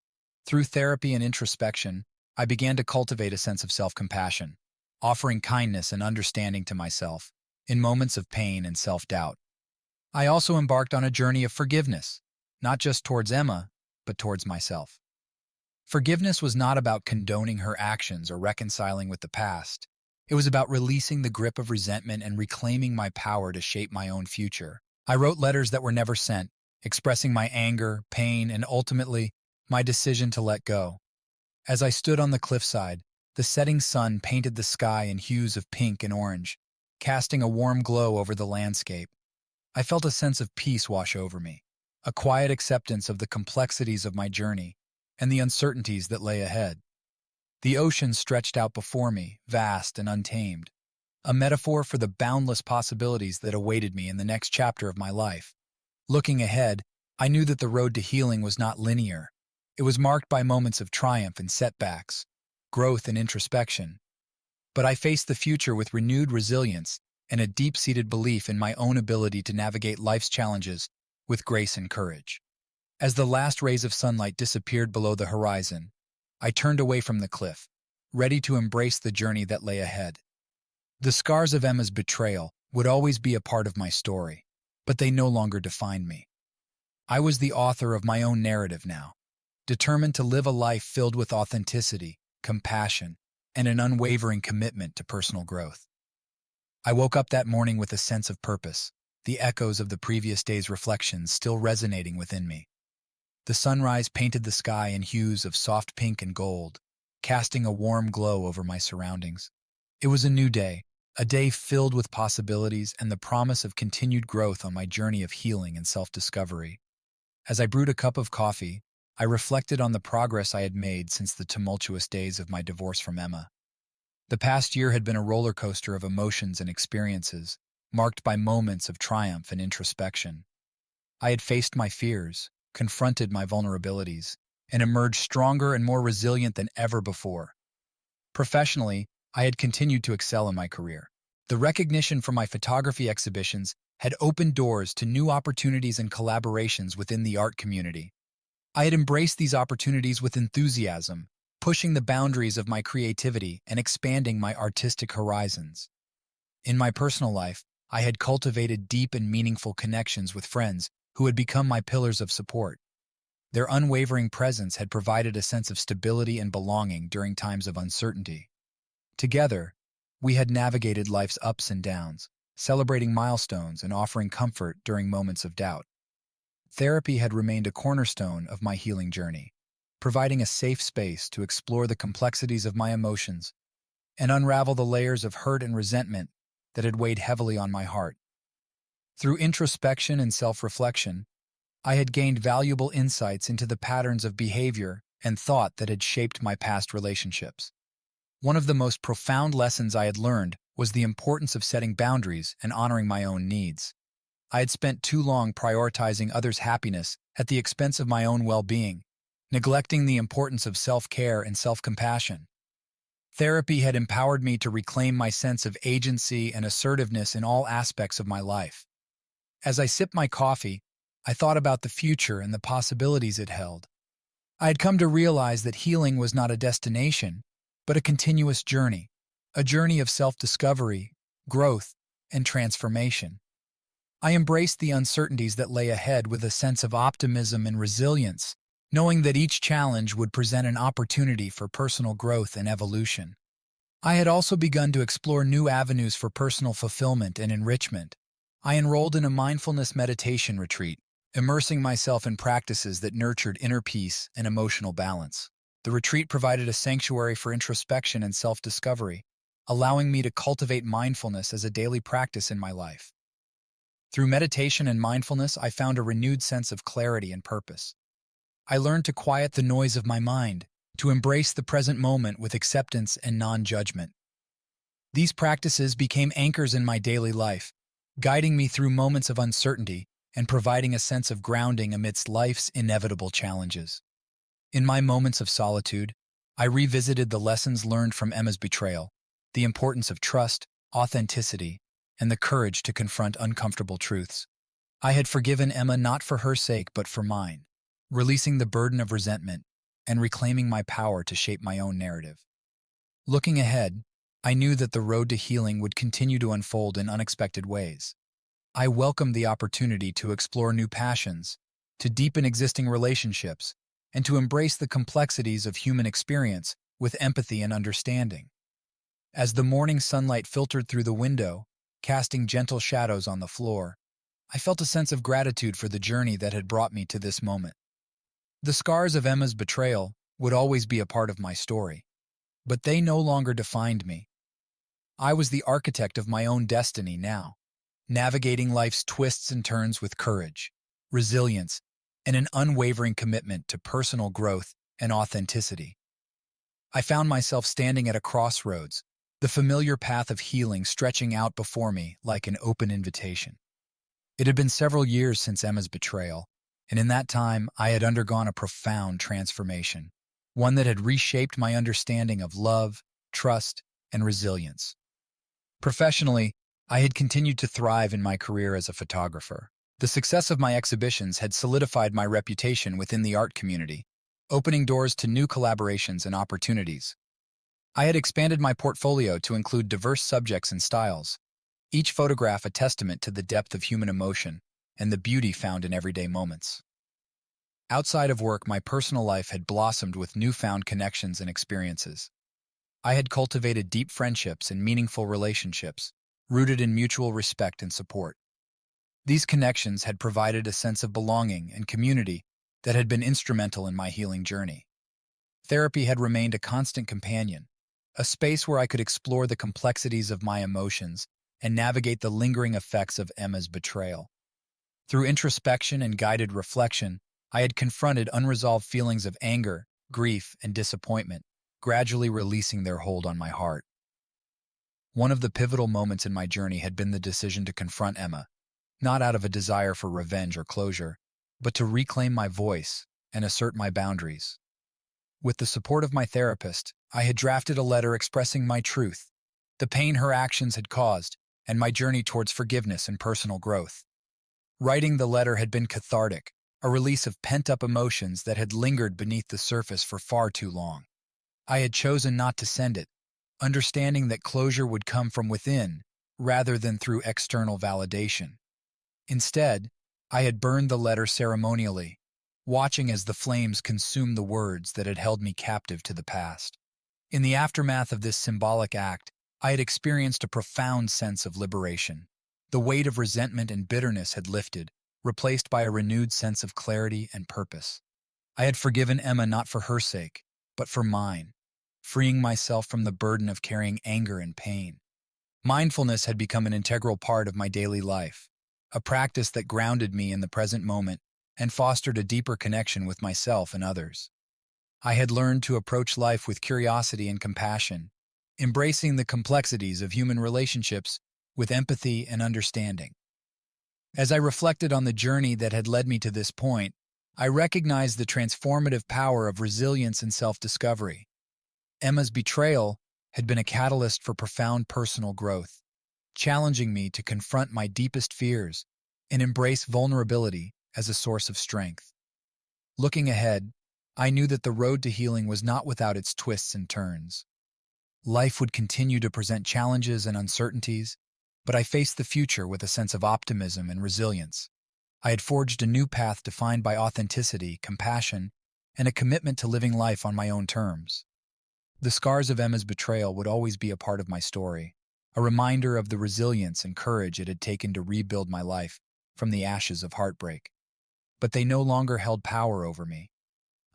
Through therapy and introspection, I began to cultivate a sense of self-compassion, offering kindness and understanding to myself in moments of pain and self-doubt. I also embarked on a journey of forgiveness, not just towards Emma, but towards myself. Forgiveness was not about condoning her actions or reconciling with the past. It was about releasing the grip of resentment and reclaiming my power to shape my own future. I wrote letters that were never sent, expressing my anger, pain, and ultimately, my decision to let go. As I stood on the cliffside, the setting sun painted the sky in hues of pink and orange, casting a warm glow over the landscape. I felt a sense of peace wash over me, a quiet acceptance of the complexities of my journey and the uncertainties that lay ahead. The ocean stretched out before me, vast and untamed, a metaphor for the boundless possibilities that awaited me in the next chapter of my life. Looking ahead, I knew that the road to healing was not linear. It was marked by moments of triumph and setbacks, growth and introspection. But I faced the future with renewed resilience and a deep-seated belief in my own ability to navigate life's challenges with grace and courage. As the last rays of sunlight disappeared below the horizon, I turned away from the cliff, ready to embrace the journey that lay ahead. The scars of Emma's betrayal would always be a part of my story, but they no longer defined me. I was the author of my own narrative now, determined to live a life filled with authenticity, compassion, and an unwavering commitment to personal growth. I woke up that morning with a sense of purpose, the echoes of the previous day's reflections still resonating within me. The sunrise painted the sky in hues of soft pink and gold, casting a warm glow over my surroundings. It was a new day, a day filled with possibilities and the promise of continued growth on my journey of healing and self-discovery. As I brewed a cup of coffee, I reflected on the progress I had made since the tumultuous days of my divorce from Emma. The past year had been a roller coaster of emotions and experiences, marked by moments of triumph and introspection. I had faced my fears, confronted my vulnerabilities, and emerged stronger and more resilient than ever before. Professionally, I had continued to excel in my career. The recognition from my photography exhibitions had opened doors to new opportunities and collaborations within the art community. I had embraced these opportunities with enthusiasm, pushing the boundaries of my creativity and expanding my artistic horizons. In my personal life, I had cultivated deep and meaningful connections with friends who had become my pillars of support. Their unwavering presence had provided a sense of stability and belonging during times of uncertainty. Together, we had navigated life's ups and downs, celebrating milestones and offering comfort during moments of doubt. Therapy had remained a cornerstone of my healing journey, providing a safe space to explore the complexities of my emotions and unravel the layers of hurt and resentment that had weighed heavily on my heart. Through introspection and self-reflection, I had gained valuable insights into the patterns of behavior and thought that had shaped my past relationships. One of the most profound lessons I had learned was the importance of setting boundaries and honoring my own needs. I had spent too long prioritizing others' happiness at the expense of my own well-being, neglecting the importance of self-care and self-compassion. Therapy had empowered me to reclaim my sense of agency and assertiveness in all aspects of my life. As I sipped my coffee, I thought about the future and the possibilities it held. I had come to realize that healing was not a destination, but a continuous journey, a journey of self-discovery, growth, and transformation. I embraced the uncertainties that lay ahead with a sense of optimism and resilience, knowing that each challenge would present an opportunity for personal growth and evolution. I had also begun to explore new avenues for personal fulfillment and enrichment. I enrolled in a mindfulness meditation retreat, immersing myself in practices that nurtured inner peace and emotional balance. The retreat provided a sanctuary for introspection and self-discovery, allowing me to cultivate mindfulness as a daily practice in my life. Through meditation and mindfulness, I found a renewed sense of clarity and purpose. I learned to quiet the noise of my mind, to embrace the present moment with acceptance and non-judgment. These practices became anchors in my daily life, guiding me through moments of uncertainty and providing a sense of grounding amidst life's inevitable challenges. In my moments of solitude, I revisited the lessons learned from Emma's betrayal, the importance of trust, authenticity, and the courage to confront uncomfortable truths. I had forgiven Emma not for her sake but for mine, releasing the burden of resentment and reclaiming my power to shape my own narrative. Looking ahead, I knew that the road to healing would continue to unfold in unexpected ways. I welcomed the opportunity to explore new passions, to deepen existing relationships, and to embrace the complexities of human experience with empathy and understanding. As the morning sunlight filtered through the window, casting gentle shadows on the floor, I felt a sense of gratitude for the journey that had brought me to this moment. The scars of Emma's betrayal would always be a part of my story, but they no longer defined me. I was the architect of my own destiny now, navigating life's twists and turns with courage, resilience, and an unwavering commitment to personal growth and authenticity. I found myself standing at a crossroads, the familiar path of healing stretching out before me like an open invitation. It had been several years since Emma's betrayal, and in that time I had undergone a profound transformation, one that had reshaped my understanding of love, trust, and resilience. Professionally, I had continued to thrive in my career as a photographer. The success of my exhibitions had solidified my reputation within the art community, opening doors to new collaborations and opportunities. I had expanded my portfolio to include diverse subjects and styles, each photograph a testament to the depth of human emotion and the beauty found in everyday moments. Outside of work, my personal life had blossomed with newfound connections and experiences. I had cultivated deep friendships and meaningful relationships, rooted in mutual respect and support. These connections had provided a sense of belonging and community that had been instrumental in my healing journey. Therapy had remained a constant companion, a space where I could explore the complexities of my emotions and navigate the lingering effects of Emma's betrayal. Through introspection and guided reflection, I had confronted unresolved feelings of anger, grief, and disappointment, gradually releasing their hold on my heart. One of the pivotal moments in my journey had been the decision to confront Emma, not out of a desire for revenge or closure, but to reclaim my voice and assert my boundaries. With the support of my therapist, I had drafted a letter expressing my truth, the pain her actions had caused, and my journey towards forgiveness and personal growth. Writing the letter had been cathartic, a release of pent-up emotions that had lingered beneath the surface for far too long. I had chosen not to send it, understanding that closure would come from within rather than through external validation. Instead, I had burned the letter ceremonially, watching as the flames consumed the words that had held me captive to the past. In the aftermath of this symbolic act, I had experienced a profound sense of liberation. The weight of resentment and bitterness had lifted, replaced by a renewed sense of clarity and purpose. I had forgiven Emma not for her sake, but for mine, freeing myself from the burden of carrying anger and pain. Mindfulness had become an integral part of my daily life, a practice that grounded me in the present moment and fostered a deeper connection with myself and others. I had learned to approach life with curiosity and compassion, embracing the complexities of human relationships with empathy and understanding. As I reflected on the journey that had led me to this point, I recognized the transformative power of resilience and self-discovery. Emma's betrayal had been a catalyst for profound personal growth, challenging me to confront my deepest fears and embrace vulnerability as a source of strength. Looking ahead, I knew that the road to healing was not without its twists and turns. Life would continue to present challenges and uncertainties, but I faced the future with a sense of optimism and resilience. I had forged a new path defined by authenticity, compassion, and a commitment to living life on my own terms. The scars of Emma's betrayal would always be a part of my story, a reminder of the resilience and courage it had taken to rebuild my life from the ashes of heartbreak. But they no longer held power over me.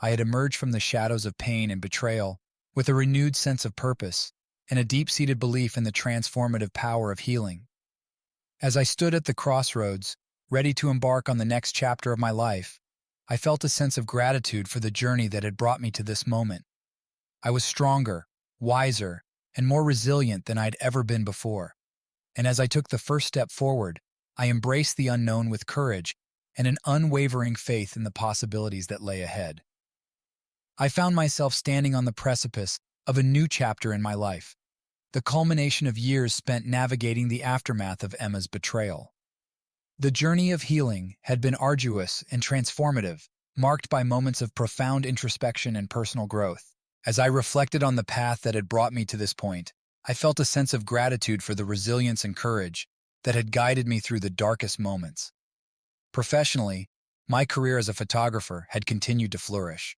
I had emerged from the shadows of pain and betrayal with a renewed sense of purpose and a deep-seated belief in the transformative power of healing. As I stood at the crossroads, ready to embark on the next chapter of my life, I felt a sense of gratitude for the journey that had brought me to this moment. I was stronger, wiser, and more resilient than I'd ever been before. And as I took the first step forward, I embraced the unknown with courage and an unwavering faith in the possibilities that lay ahead. I found myself standing on the precipice of a new chapter in my life, the culmination of years spent navigating the aftermath of Emma's betrayal. The journey of healing had been arduous and transformative, marked by moments of profound introspection and personal growth. As I reflected on the path that had brought me to this point, I felt a sense of gratitude for the resilience and courage that had guided me through the darkest moments. Professionally, my career as a photographer had continued to flourish.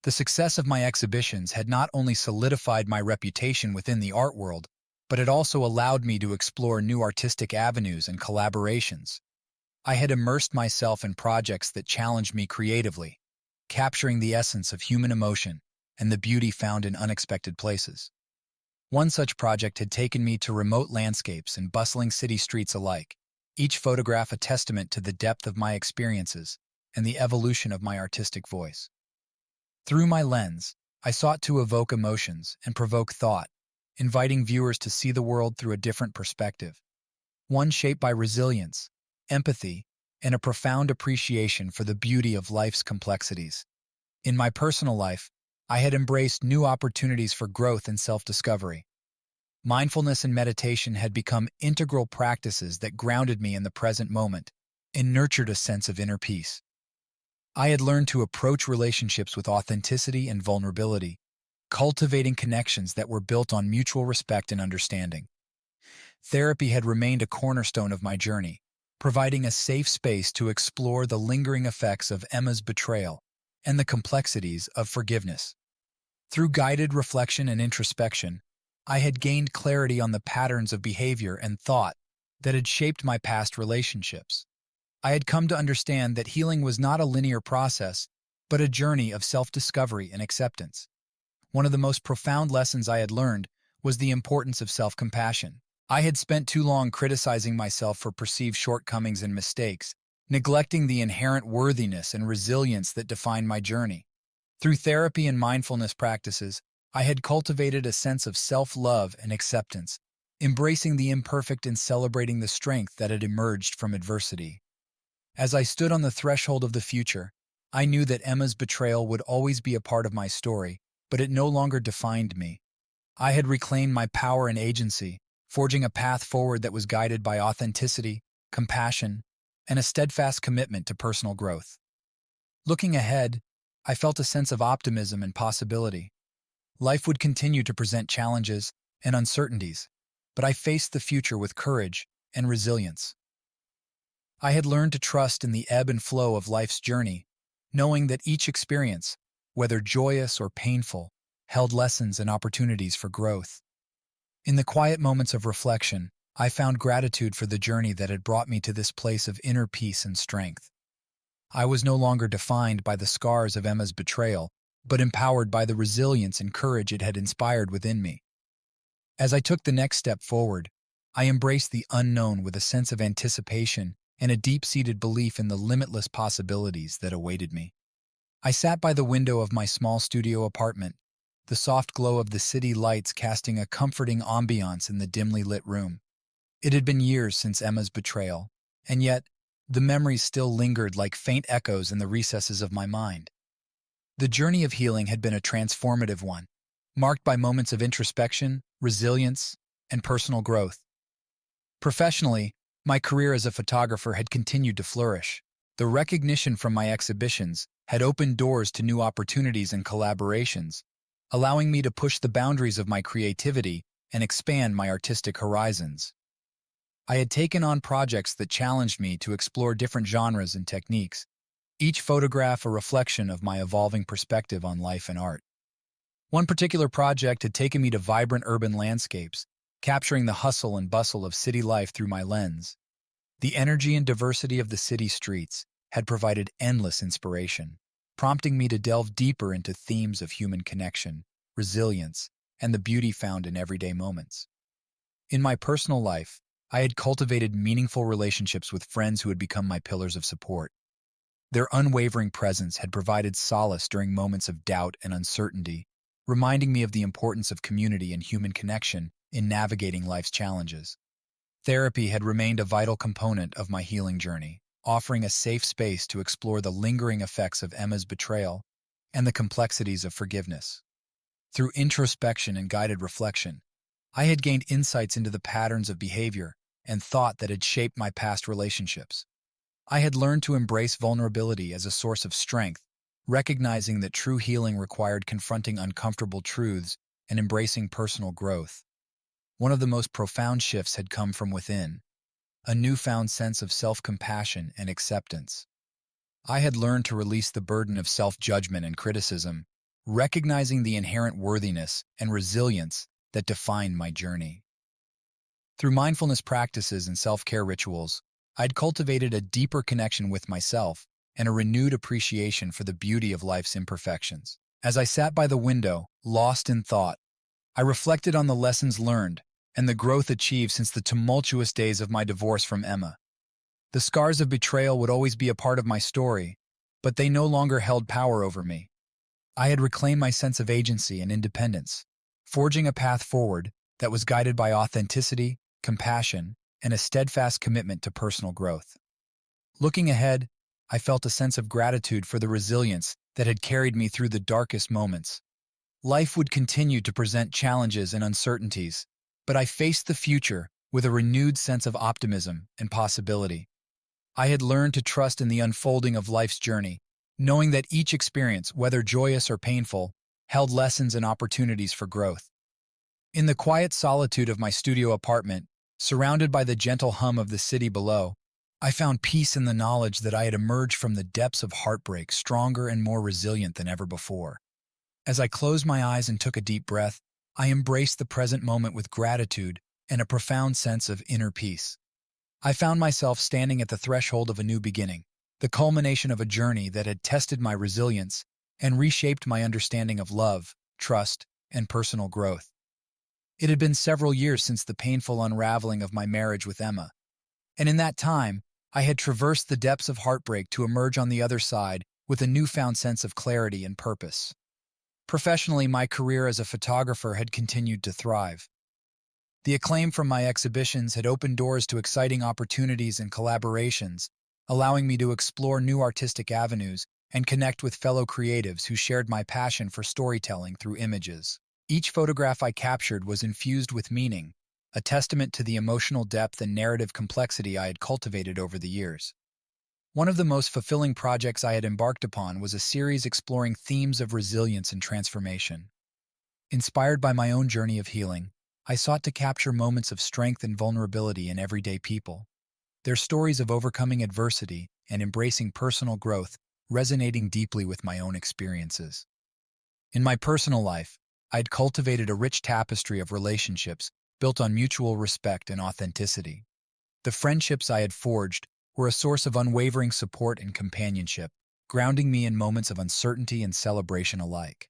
The success of my exhibitions had not only solidified my reputation within the art world, but it also allowed me to explore new artistic avenues and collaborations. I had immersed myself in projects that challenged me creatively, capturing the essence of human emotion and the beauty found in unexpected places. One such project had taken me to remote landscapes and bustling city streets alike, each photograph a testament to the depth of my experiences and the evolution of my artistic voice. Through my lens, I sought to evoke emotions and provoke thought, inviting viewers to see the world through a different perspective, one shaped by resilience, empathy, and a profound appreciation for the beauty of life's complexities. In my personal life, I had embraced new opportunities for growth and self-discovery. Mindfulness and meditation had become integral practices that grounded me in the present moment and nurtured a sense of inner peace. I had learned to approach relationships with authenticity and vulnerability, cultivating connections that were built on mutual respect and understanding. Therapy had remained a cornerstone of my journey, providing a safe space to explore the lingering effects of Emma's betrayal and the complexities of forgiveness. Through guided reflection and introspection, I had gained clarity on the patterns of behavior and thought that had shaped my past relationships. I had come to understand that healing was not a linear process, but a journey of self-discovery and acceptance. One of the most profound lessons I had learned was the importance of self-compassion. I had spent too long criticizing myself for perceived shortcomings and mistakes, neglecting the inherent worthiness and resilience that defined my journey. Through therapy and mindfulness practices, I had cultivated a sense of self-love and acceptance, embracing the imperfect and celebrating the strength that had emerged from adversity. As I stood on the threshold of the future, I knew that Emma's betrayal would always be a part of my story, but it no longer defined me. I had reclaimed my power and agency, forging a path forward that was guided by authenticity, compassion, and a steadfast commitment to personal growth. Looking ahead, I felt a sense of optimism and possibility. Life would continue to present challenges and uncertainties, but I faced the future with courage and resilience. I had learned to trust in the ebb and flow of life's journey, knowing that each experience, whether joyous or painful, held lessons and opportunities for growth. In the quiet moments of reflection, I found gratitude for the journey that had brought me to this place of inner peace and strength. I was no longer defined by the scars of Emma's betrayal, but empowered by the resilience and courage it had inspired within me. As I took the next step forward, I embraced the unknown with a sense of anticipation and a deep-seated belief in the limitless possibilities that awaited me. I sat by the window of my small studio apartment, the soft glow of the city lights casting a comforting ambiance in the dimly lit room. It had been years since Emma's betrayal, and yet the memories still lingered like faint echoes in the recesses of my mind. The journey of healing had been a transformative one, marked by moments of introspection, resilience, and personal growth. Professionally, my career as a photographer had continued to flourish. The recognition from my exhibitions had opened doors to new opportunities and collaborations, allowing me to push the boundaries of my creativity and expand my artistic horizons. I had taken on projects that challenged me to explore different genres and techniques, each photograph a reflection of my evolving perspective on life and art. One particular project had taken me to vibrant urban landscapes, capturing the hustle and bustle of city life through my lens. The energy and diversity of the city streets had provided endless inspiration, prompting me to delve deeper into themes of human connection, resilience, and the beauty found in everyday moments. In my personal life, I had cultivated meaningful relationships with friends who had become my pillars of support. Their unwavering presence had provided solace during moments of doubt and uncertainty, reminding me of the importance of community and human connection in navigating life's challenges. Therapy had remained a vital component of my healing journey, offering a safe space to explore the lingering effects of Emma's betrayal and the complexities of forgiveness. Through introspection and guided reflection, I had gained insights into the patterns of behavior and thought that had shaped my past relationships. I had learned to embrace vulnerability as a source of strength, recognizing that true healing required confronting uncomfortable truths and embracing personal growth. One of the most profound shifts had come from within, a newfound sense of self-compassion and acceptance. I had learned to release the burden of self-judgment and criticism, recognizing the inherent worthiness and resilience that defined my journey. Through mindfulness practices and self-care rituals, I'd cultivated a deeper connection with myself and a renewed appreciation for the beauty of life's imperfections. As I sat by the window, lost in thought, I reflected on the lessons learned and the growth achieved since the tumultuous days of my divorce from Emma. The scars of betrayal would always be a part of my story, but they no longer held power over me. I had reclaimed my sense of agency and independence, forging a path forward that was guided by authenticity, compassion, and a steadfast commitment to personal growth. Looking ahead, I felt a sense of gratitude for the resilience that had carried me through the darkest moments. Life would continue to present challenges and uncertainties, but I faced the future with a renewed sense of optimism and possibility. I had learned to trust in the unfolding of life's journey, knowing that each experience, whether joyous or painful, held lessons and opportunities for growth. In the quiet solitude of my studio apartment, surrounded by the gentle hum of the city below, I found peace in the knowledge that I had emerged from the depths of heartbreak stronger and more resilient than ever before. As I closed my eyes and took a deep breath, I embraced the present moment with gratitude and a profound sense of inner peace. I found myself standing at the threshold of a new beginning, the culmination of a journey that had tested my resilience and reshaped my understanding of love, trust, and personal growth. It had been several years since the painful unraveling of my marriage with Emma, and in that time, I had traversed the depths of heartbreak to emerge on the other side with a newfound sense of clarity and purpose. Professionally, my career as a photographer had continued to thrive. The acclaim from my exhibitions had opened doors to exciting opportunities and collaborations, allowing me to explore new artistic avenues and connect with fellow creatives who shared my passion for storytelling through images. Each photograph I captured was infused with meaning, a testament to the emotional depth and narrative complexity I had cultivated over the years. One of the most fulfilling projects I had embarked upon was a series exploring themes of resilience and transformation. Inspired by my own journey of healing, I sought to capture moments of strength and vulnerability in everyday people. Their stories of overcoming adversity and embracing personal growth resonating deeply with my own experiences. In my personal life, I had cultivated a rich tapestry of relationships built on mutual respect and authenticity. The friendships I had forged were a source of unwavering support and companionship, grounding me in moments of uncertainty and celebration alike.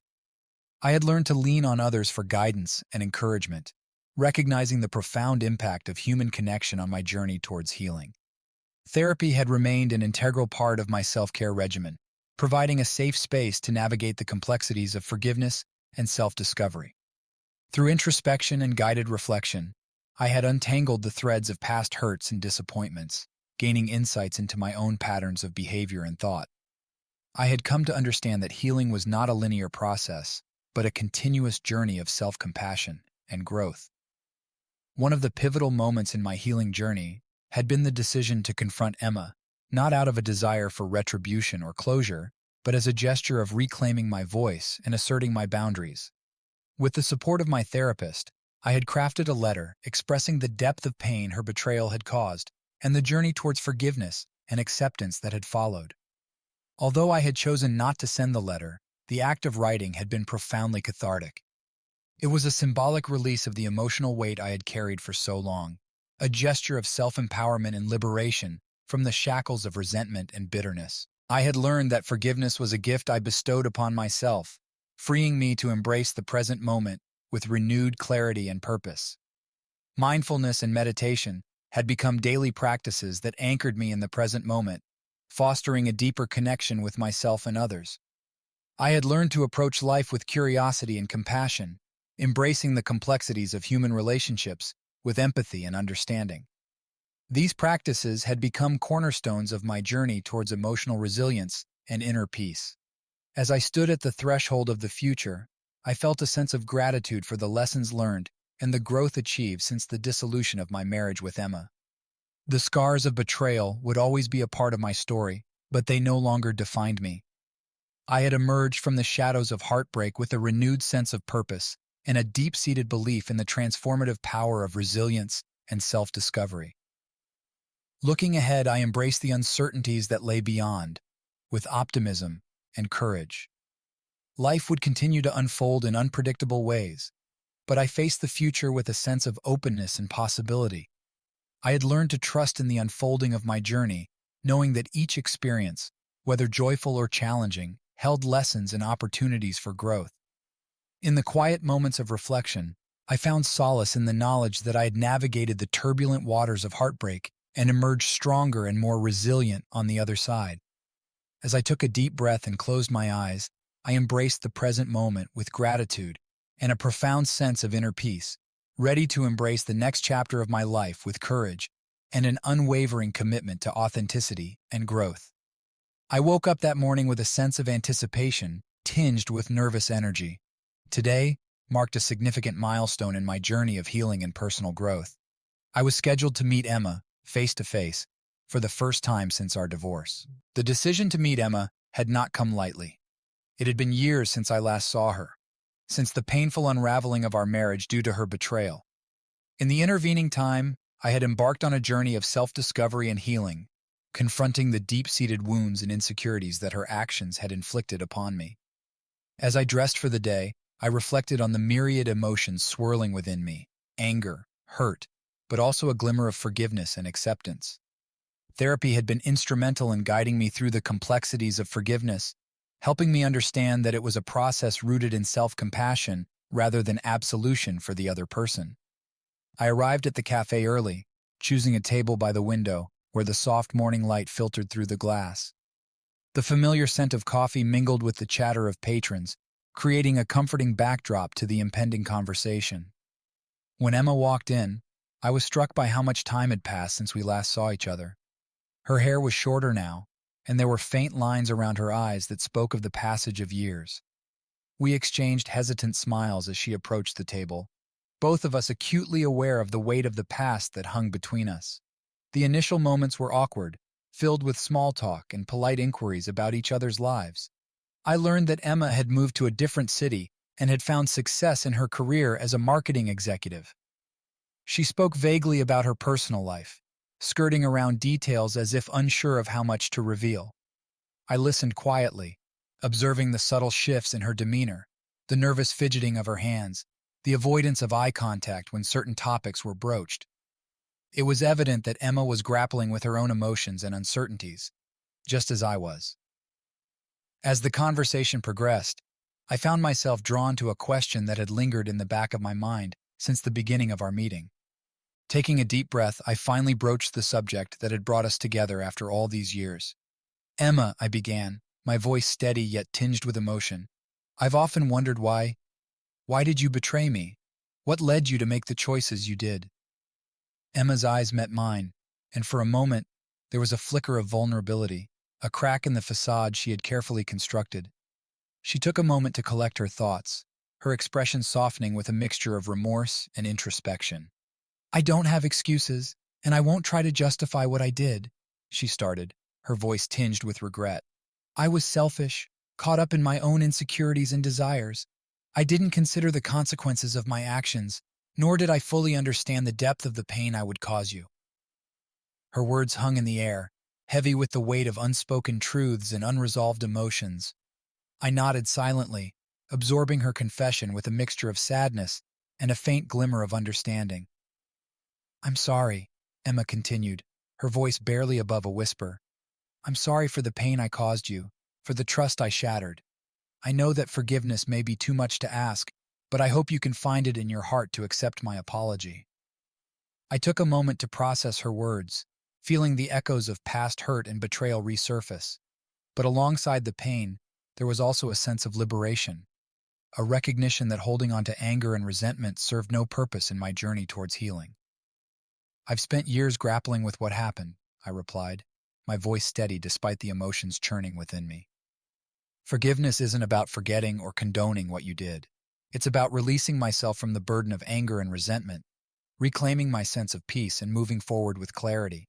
I had learned to lean on others for guidance and encouragement, recognizing the profound impact of human connection on my journey towards healing. Therapy had remained an integral part of my self-care regimen, providing a safe space to navigate the complexities of forgiveness and self-discovery. Through introspection and guided reflection, I had untangled the threads of past hurts and disappointments, gaining insights into my own patterns of behavior and thought. I had come to understand that healing was not a linear process, but a continuous journey of self-compassion and growth. One of the pivotal moments in my healing journey had been the decision to confront Emma, not out of a desire for retribution or closure, but as a gesture of reclaiming my voice and asserting my boundaries. With the support of my therapist, I had crafted a letter expressing the depth of pain her betrayal had caused and the journey towards forgiveness and acceptance that had followed. Although I had chosen not to send the letter, the act of writing had been profoundly cathartic. It was a symbolic release of the emotional weight I had carried for so long, a gesture of self-empowerment and liberation from the shackles of resentment and bitterness. I had learned that forgiveness was a gift I bestowed upon myself, freeing me to embrace the present moment with renewed clarity and purpose. Mindfulness and meditation had become daily practices that anchored me in the present moment, fostering a deeper connection with myself and others. I had learned to approach life with curiosity and compassion, embracing the complexities of human relationships with empathy and understanding. These practices had become cornerstones of my journey towards emotional resilience and inner peace. As I stood at the threshold of the future, I felt a sense of gratitude for the lessons learned and the growth achieved since the dissolution of my marriage with Emma. The scars of betrayal would always be a part of my story, but they no longer defined me. I had emerged from the shadows of heartbreak with a renewed sense of purpose and a deep-seated belief in the transformative power of resilience and self-discovery. Looking ahead, I embraced the uncertainties that lay beyond, with optimism and courage. Life would continue to unfold in unpredictable ways, but I faced the future with a sense of openness and possibility. I had learned to trust in the unfolding of my journey, knowing that each experience, whether joyful or challenging, held lessons and opportunities for growth. In the quiet moments of reflection, I found solace in the knowledge that I had navigated the turbulent waters of heartbreak and emerged stronger and more resilient on the other side. As I took a deep breath and closed my eyes, I embraced the present moment with gratitude and a profound sense of inner peace, ready to embrace the next chapter of my life with courage and an unwavering commitment to authenticity and growth. I woke up that morning with a sense of anticipation, tinged with nervous energy. Today marked a significant milestone in my journey of healing and personal growth. I was scheduled to meet Emma, face to face, for the first time since our divorce. The decision to meet Emma had not come lightly. It had been years since I last saw her, since the painful unraveling of our marriage due to her betrayal. In the intervening time, I had embarked on a journey of self-discovery and healing, confronting the deep-seated wounds and insecurities that her actions had inflicted upon me. As I dressed for the day, I reflected on the myriad emotions swirling within me: anger, hurt, but also a glimmer of forgiveness and acceptance. Therapy had been instrumental in guiding me through the complexities of forgiveness, helping me understand that it was a process rooted in self-compassion rather than absolution for the other person. I arrived at the cafe early, choosing a table by the window, where the soft morning light filtered through the glass. The familiar scent of coffee mingled with the chatter of patrons, creating a comforting backdrop to the impending conversation. When Emma walked in, I was struck by how much time had passed since we last saw each other. Her hair was shorter now, and there were faint lines around her eyes that spoke of the passage of years. We exchanged hesitant smiles as she approached the table, both of us acutely aware of the weight of the past that hung between us. The initial moments were awkward, filled with small talk and polite inquiries about each other's lives. I learned that Emma had moved to a different city and had found success in her career as a marketing executive. She spoke vaguely about her personal life, skirting around details as if unsure of how much to reveal. I listened quietly, observing the subtle shifts in her demeanor, the nervous fidgeting of her hands, the avoidance of eye contact when certain topics were broached. It was evident that Emma was grappling with her own emotions and uncertainties, just as I was. As the conversation progressed, I found myself drawn to a question that had lingered in the back of my mind since the beginning of our meeting. Taking a deep breath, I finally broached the subject that had brought us together after all these years. "Emma," I began, my voice steady yet tinged with emotion, "I've often wondered why did you betray me? What led you to make the choices you did?" Emma's eyes met mine, and for a moment, there was a flicker of vulnerability, a crack in the facade she had carefully constructed. She took a moment to collect her thoughts, her expression softening with a mixture of remorse and introspection. "I don't have excuses, and I won't try to justify what I did," she started, her voice tinged with regret. "I was selfish, caught up in my own insecurities and desires. I didn't consider the consequences of my actions, nor did I fully understand the depth of the pain I would cause you." Her words hung in the air, heavy with the weight of unspoken truths and unresolved emotions. I nodded silently, absorbing her confession with a mixture of sadness and a faint glimmer of understanding. "I'm sorry," Emma continued, her voice barely above a whisper. "I'm sorry for the pain I caused you, for the trust I shattered. I know that forgiveness may be too much to ask, but I hope you can find it in your heart to accept my apology." I took a moment to process her words, feeling the echoes of past hurt and betrayal resurface. But alongside the pain, there was also a sense of liberation, a recognition that holding on to anger and resentment served no purpose in my journey towards healing. "I've spent years grappling with what happened," I replied, my voice steady despite the emotions churning within me. "Forgiveness isn't about forgetting or condoning what you did. It's about releasing myself from the burden of anger and resentment, reclaiming my sense of peace and moving forward with clarity."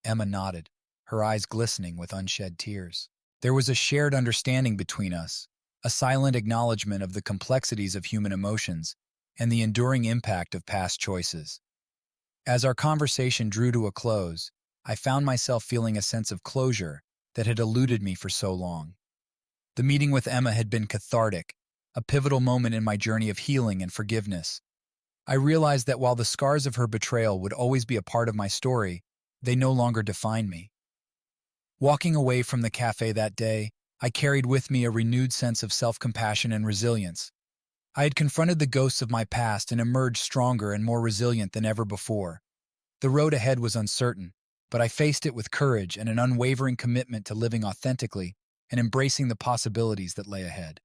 Emma nodded, her eyes glistening with unshed tears. There was a shared understanding between us, a silent acknowledgement of the complexities of human emotions and the enduring impact of past choices. As our conversation drew to a close, I found myself feeling a sense of closure that had eluded me for so long. The meeting with Emma had been cathartic, a pivotal moment in my journey of healing and forgiveness. I realized that while the scars of her betrayal would always be a part of my story, they no longer defined me. Walking away from the cafe that day, I carried with me a renewed sense of self-compassion and resilience. I had confronted the ghosts of my past and emerged stronger and more resilient than ever before. The road ahead was uncertain, but I faced it with courage and an unwavering commitment to living authentically and embracing the possibilities that lay ahead.